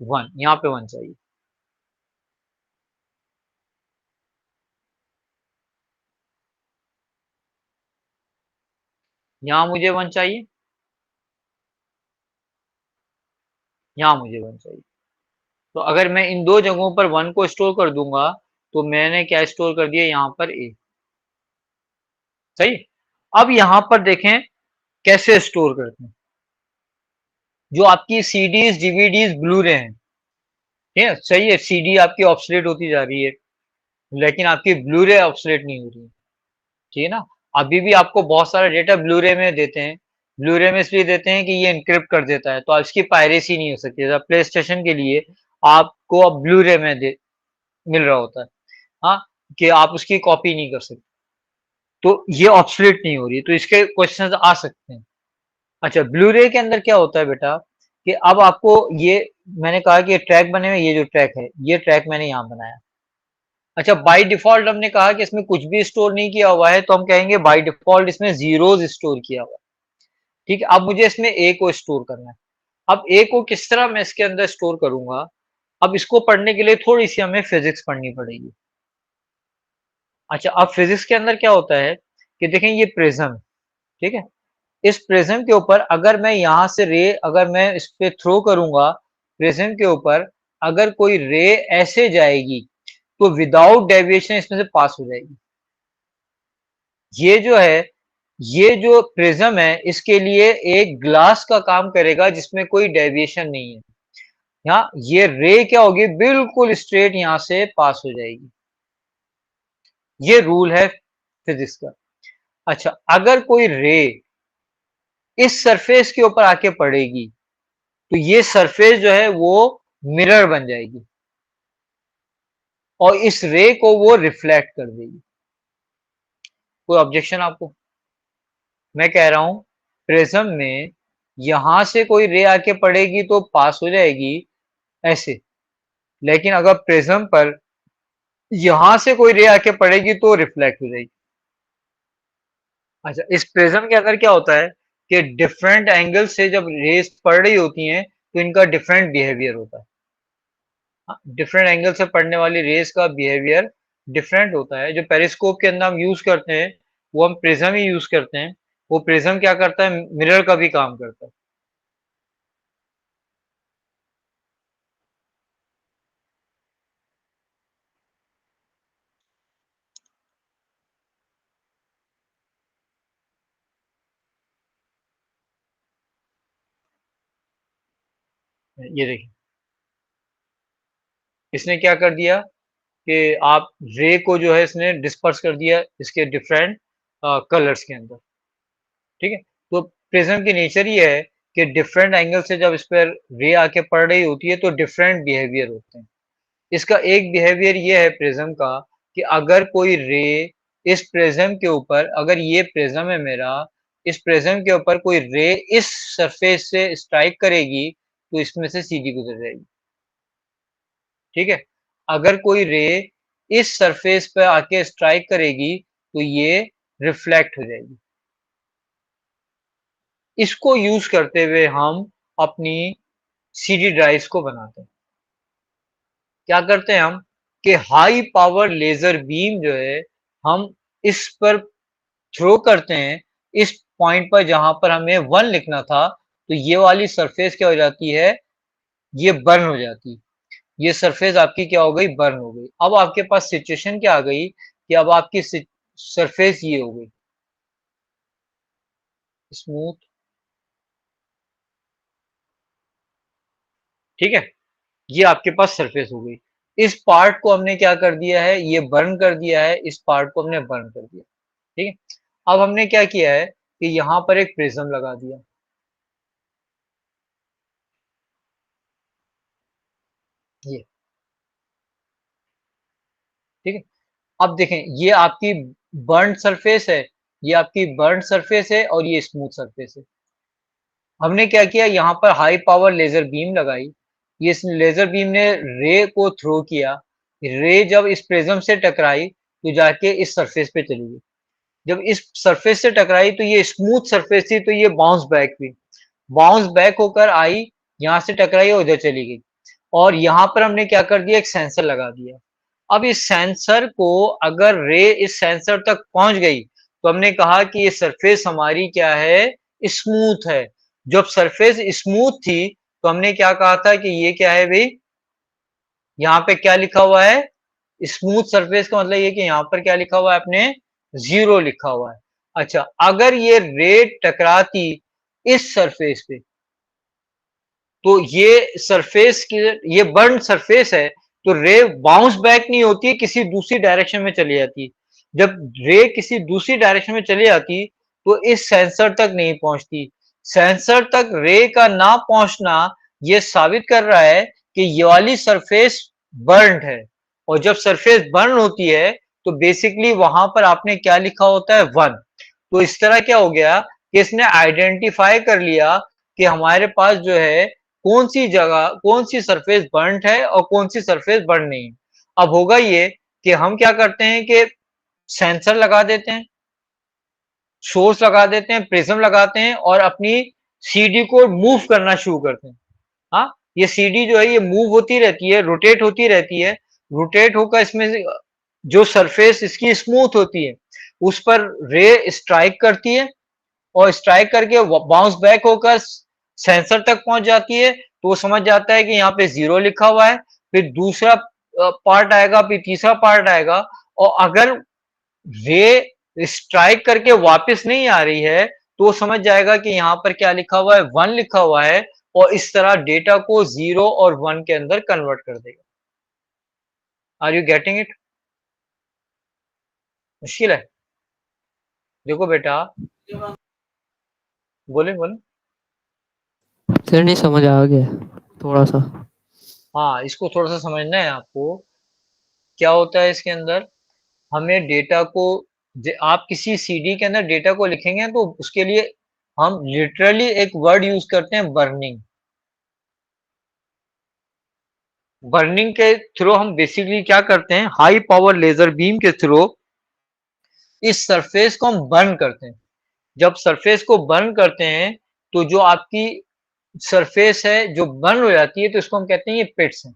1, यहाँ पे 1 चाहिए। यहाँ मुझे 1 चाहिए, यहाँ मुझे 1 चाहिए। तो अगर मैं इन दो जगहों पर 1 को स्टोर कर दूंगा तो मैंने क्या स्टोर कर दिया, यहाँ पर ए। सही। अब यहाँ पर देखें कैसे स्टोर करते हैं। जो आपकी सीडीज डीवीडीज ब्लू रे हैं, ठीक है, सही है, सीडी आपकी ऑब्सोलेट होती जा रही है, लेकिन आपकी ब्लू रे ऑब्सोलेट नहीं हो रही है, ठीक है ना। अभी भी आपको बहुत सारा डेटा ब्लू रे में देते हैं। ब्लू रे में इसलिए देते हैं कि ये इनक्रिप्ट कर देता है, तो इसकी पायरेसी नहीं हो सकती। जैसा प्ले स्टेशन के लिए आपको अब ब्लू रे में मिल रहा होता है, हाँ, कि आप उसकी कॉपी नहीं कर सकते, तो ये ऑब्सोलेट नहीं हो रही है, तो इसके क्वेश्चन आ सकते हैं। अच्छा, ब्लू रे के अंदर क्या होता है बेटा, कि अब आपको ये, मैंने कहा कि ये ट्रैक बने हुए, ये जो ट्रैक है, ये ट्रैक मैंने यहाँ बनाया। अच्छा, बाय डिफॉल्ट हमने कहा कि इसमें कुछ भी स्टोर नहीं किया हुआ है, तो हम कहेंगे बाय डिफॉल्ट इसमें जीरोज स्टोर किया हुआ है। ठीक है, अब मुझे इसमें ए को स्टोर करना है। अब ए को किस तरह मैं इसके अंदर स्टोर करूंगा, अब इसको पढ़ने के लिए थोड़ी सी हमें फिजिक्स पढ़नी पड़ेगी। अच्छा, अब फिजिक्स के अंदर क्या होता है कि देखें ये प्रिज्म, ठीक है, इस प्रिज्म के ऊपर अगर मैं यहाँ से रे, अगर मैं इस पे थ्रो करूंगा प्रिज्म के ऊपर, अगर कोई रे ऐसे जाएगी तो विदाउट डेविएशन इसमें से पास हो जाएगी। ये जो है, ये जो प्रिज्म है, इसके लिए एक ग्लास का काम करेगा जिसमें कोई डेविएशन नहीं है। यहाँ ये रे क्या होगी, बिल्कुल स्ट्रेट यहां से पास हो जाएगी। ये रूल है फिजिक्स का। अच्छा, अगर कोई रे इस सरफेस के ऊपर आके पड़ेगी तो ये सरफेस जो है वो मिरर बन जाएगी और इस रे को वो रिफ्लेक्ट कर देगी। कोई ऑब्जेक्शन आपको? मैं कह रहा हूं प्रिज्म में यहां से कोई रे आके पड़ेगी तो पास हो जाएगी ऐसे, लेकिन अगर प्रिज्म पर यहां से कोई रे आके पड़ेगी तो रिफ्लेक्ट हो जाएगी। अच्छा, इस प्रिज्म के अंदर क्या होता है कि डिफरेंट एंगल से जब रेस पड़ रही होती हैं तो इनका डिफरेंट बिहेवियर होता है। डिफरेंट एंगल से पड़ने वाली रेस का बिहेवियर डिफरेंट होता है। जो पेरिस्कोप के अंदर हम यूज करते हैं वो हम प्रिज्म ही यूज करते हैं। वो प्रिज्म क्या करता है, मिरर का भी काम करता है। ये देखिए, इसने क्या कर दिया कि आप रे को जो है इसने डिस्पर्स कर दिया इसके डिफरेंट कलर्स के अंदर। ठीक है, तो प्रिज्म की नेचर ही है कि डिफरेंट एंगल से जब इस पर रे आके पड़ रही होती है तो डिफरेंट बिहेवियर होते हैं। इसका एक बिहेवियर ये है प्रिज्म का कि अगर कोई रे इस प्रिज्म के ऊपर, अगर ये प्रिज्म है मेरा, इस प्रिज्म के ऊपर कोई रे इस सरफेस से स्ट्राइक करेगी तो इसमें से सीधी गुजर जाएगी। ठीक है, अगर कोई रे इस सरफेस पे आके स्ट्राइक करेगी तो ये रिफ्लेक्ट हो जाएगी। इसको यूज करते हुए हम अपनी सीडी ड्राइव्स को बनाते हैं। क्या करते हैं हम कि हाई पावर लेजर बीम जो है हम इस पर थ्रो करते हैं, इस पॉइंट पर जहां पर हमें 1 लिखना था, तो ये वाली सरफेस क्या हो जाती है, ये बर्न हो जाती है। ये सरफेस आपकी क्या हो गई, बर्न हो गई। अब आपके पास सिचुएशन क्या आ गई कि अब आपकी सरफेस ये हो गई स्मूथ, ठीक है। ये आपके पास सरफेस हो गई। इस पार्ट को हमने क्या कर दिया है, ये बर्न कर दिया है, इस पार्ट को हमने बर्न कर दिया, ठीक है। अब हमने क्या किया है कि यहां पर एक प्रिज्म लगा दिया, ये, ठीक है। अब देखें, ये आपकी बर्न सरफेस है, ये आपकी बर्न सरफेस है और ये स्मूथ सरफेस है। हमने क्या किया, यहाँ पर हाई पावर लेजर बीम लगाई, ये इस लेजर बीम ने रे को थ्रो किया, रे जब इस प्रिज्म से टकराई तो जाके इस सरफेस पे चली गई। जब इस सरफेस से टकराई तो ये स्मूथ सरफेस थी, तो ये बाउंस बैक हुई, बाउंस बैक होकर आई, यहाँ से टकराई और उधर चली गई। और यहाँ पर हमने क्या कर दिया, एक सेंसर लगा दिया। अब इस सेंसर को अगर रे इस सेंसर तक पहुंच गई तो हमने कहा कि ये सरफेस हमारी क्या है, स्मूथ है। जब सरफेस स्मूथ थी तो हमने क्या कहा था कि ये क्या है भाई, यहाँ पे क्या लिखा हुआ है, स्मूथ सरफेस का मतलब ये कि यहाँ पर क्या लिखा हुआ है, अपने 0 लिखा हुआ है। अच्छा, अगर ये रे टकराती इस सरफेस पे तो ये सरफेस की, ये बर्न सरफेस है, तो रे बाउंस बैक नहीं होती, किसी दूसरी डायरेक्शन में चली जाती। जब रे किसी दूसरी डायरेक्शन में चली जाती तो इस सेंसर तक नहीं पहुंचती। सेंसर तक रे का ना पहुंचना ये साबित कर रहा है कि ये वाली सरफेस बर्न्ड है। और जब सरफेस बर्न होती है तो बेसिकली वहां पर आपने क्या लिखा होता है, 1। तो इस तरह क्या हो गया कि इसने आइडेंटिफाई कर लिया कि हमारे पास जो है कौन सी जगह, कौन सी सरफेस बर्न्ड है और कौन सी सरफेस बर्न नहीं है। अब होगा ये कि हम क्या करते हैं कि सेंसर लगा देते हैं, सोर्स लगा देते हैं, प्रिज्म लगाते हैं और अपनी सीडी को मूव करना शुरू करते हैं। हाँ, ये सीडी जो है ये मूव होती रहती है, रोटेट होती रहती है, रोटेट होकर इसमें जो सरफेस इसकी स्मूथ होती है उस पर रे स्ट्राइक करती है और स्ट्राइक करके बाउंस बैक होकर सेंसर तक पहुंच जाती है। तो वो समझ जाता है कि यहाँ पे 0 लिखा हुआ है, फिर दूसरा पार्ट आएगा, फिर तीसरा पार्ट आएगा, और अगर रे स्ट्राइक करके वापस नहीं आ रही है तो वो समझ जाएगा कि यहाँ पर क्या लिखा हुआ है, 1 लिखा हुआ है, और इस तरह डेटा को 0 और 1 के अंदर कन्वर्ट कर देगा। Are you getting it? मुश्किल है? देखो बेटा, बोले बोले। सर नहीं समझ आ गया थोड़ा सा। हाँ, इसको थोड़ा सा समझना है आपको। क्या होता है इसके अंदर, हमें डेटा को, आप किसी सीडी के अंदर डेटा को लिखेंगे तो उसके लिए हम लिटरली एक वर्ड यूज करते हैं, बर्निंग। बर्निंग के थ्रू हम बेसिकली क्या करते हैं, हाई पावर लेजर बीम के थ्रू इस सरफेस को हम बर्न करते हैं। जब सरफेस को बर्न करते हैं तो जो आपकी सरफेस है जो बर्न हो जाती है तो इसको हम कहते हैं ये पिट्स हैं,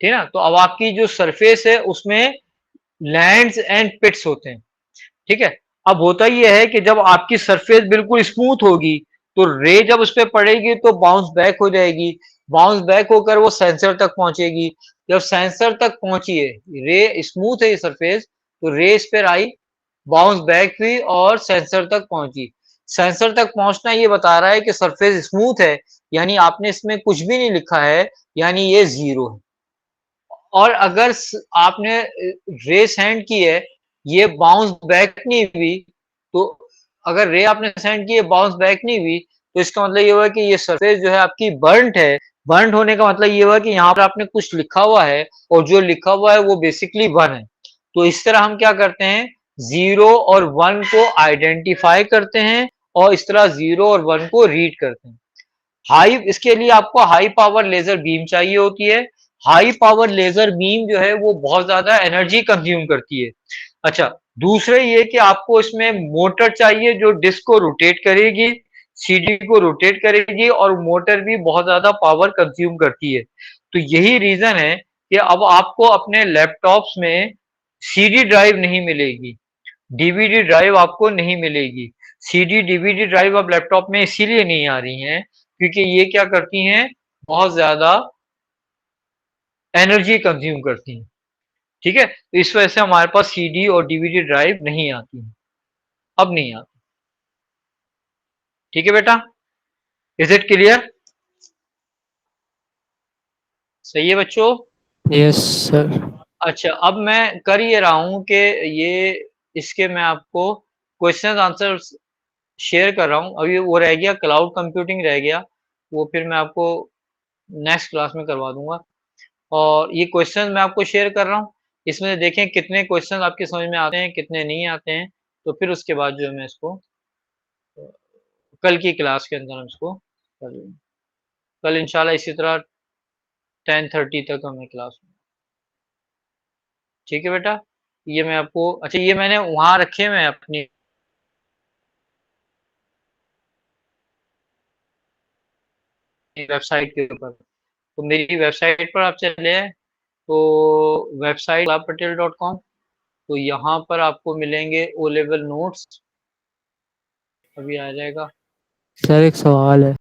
ठीक है ना। तो अब आपकी जो सरफेस है उसमें लैंड्स एंड पिट्स होते हैं, ठीक है। अब होता यह है कि जब आपकी सरफेस बिल्कुल स्मूथ होगी तो रे जब उस पर पड़ेगी तो बाउंस बैक हो जाएगी, बाउंस बैक होकर वो सेंसर तक पहुंचेगी। जब सेंसर तक पहुंची है, रे स्मूथ है ये सरफेस, तो रे इस पर आई, बाउंस बैक हुई और सेंसर तक पहुंची। सेंसर तक पहुंचना ये बता रहा है कि सरफेस स्मूथ है, यानी आपने इसमें कुछ भी नहीं लिखा है, यानी ये 0 है। और अगर आपने रे सेंड की है, ये बाउंस बैक नहीं हुई, तो अगर रे आपने सेंड की है बाउंस बैक नहीं हुई, तो इसका मतलब ये हुआ कि ये सरफेस जो है आपकी बर्न्ड है। बर्न्ड होने का मतलब ये हुआ कि यहाँ पर आपने कुछ लिखा हुआ है और जो लिखा हुआ है वो बेसिकली 1 है। तो इस तरह हम क्या करते हैं, 0 और 1 को आइडेंटिफाई करते हैं और इस तरह 0 और 1 को रीड करते हैं। हाई, इसके लिए आपको हाई पावर लेजर बीम चाहिए होती है, हाई पावर लेजर बीम जो है वो बहुत ज्यादा एनर्जी कंज्यूम करती है। अच्छा, दूसरे ये कि आपको इसमें मोटर चाहिए जो डिस्क को रोटेट करेगी, सीडी को रोटेट करेगी, और मोटर भी बहुत ज्यादा पावर कंज्यूम करती है। तो यही रीजन है कि अब आपको अपने लैपटॉप्स में सीडी ड्राइव नहीं मिलेगी, डीवीडी ड्राइव आपको नहीं मिलेगी। सीडी डीवीडी ड्राइव अब लैपटॉप में इसीलिए नहीं आ रही हैं क्योंकि ये क्या करती हैं, बहुत ज्यादा एनर्जी कंज्यूम करती हैं। ठीक है, तो इस वजह से हमारे पास सीडी और डीवीडी ड्राइव नहीं आती हैं, अब नहीं आती। ठीक है बेटा, इज इट क्लियर? सही है बच्चों? Yes sir. अच्छा, अब मैं कर ये रहा हूं कि ये इसके मैं आपको क्वेश्चन आंसर शेयर कर रहा हूं। अभी वो रह गया, क्लाउड कंप्यूटिंग रह गया, वो फिर मैं आपको नेक्स्ट क्लास में करवा दूंगा। और ये क्वेश्चन मैं आपको शेयर कर रहा हूँ, इसमें से देखें कितने क्वेश्चन आपके समझ में आते हैं, कितने नहीं आते हैं। तो फिर उसके बाद जो है मैं इसको कल की क्लास के अंदर हम इसको कर लेंगे। कल इंशाल्लाह इसी तरह 10:30 तक हमें क्लास में। ठीक है बेटा, ये मैं आपको, अच्छा ये मैंने वहाँ रखे हुए हैं अपनी वेबसाइट के ऊपर। तो मेरी वेबसाइट पर आप चले आए, तो वेबसाइट patel.com, तो यहाँ पर आपको मिलेंगे ओ लेवल नोट्स, अभी आ जाएगा। सर एक सवाल है।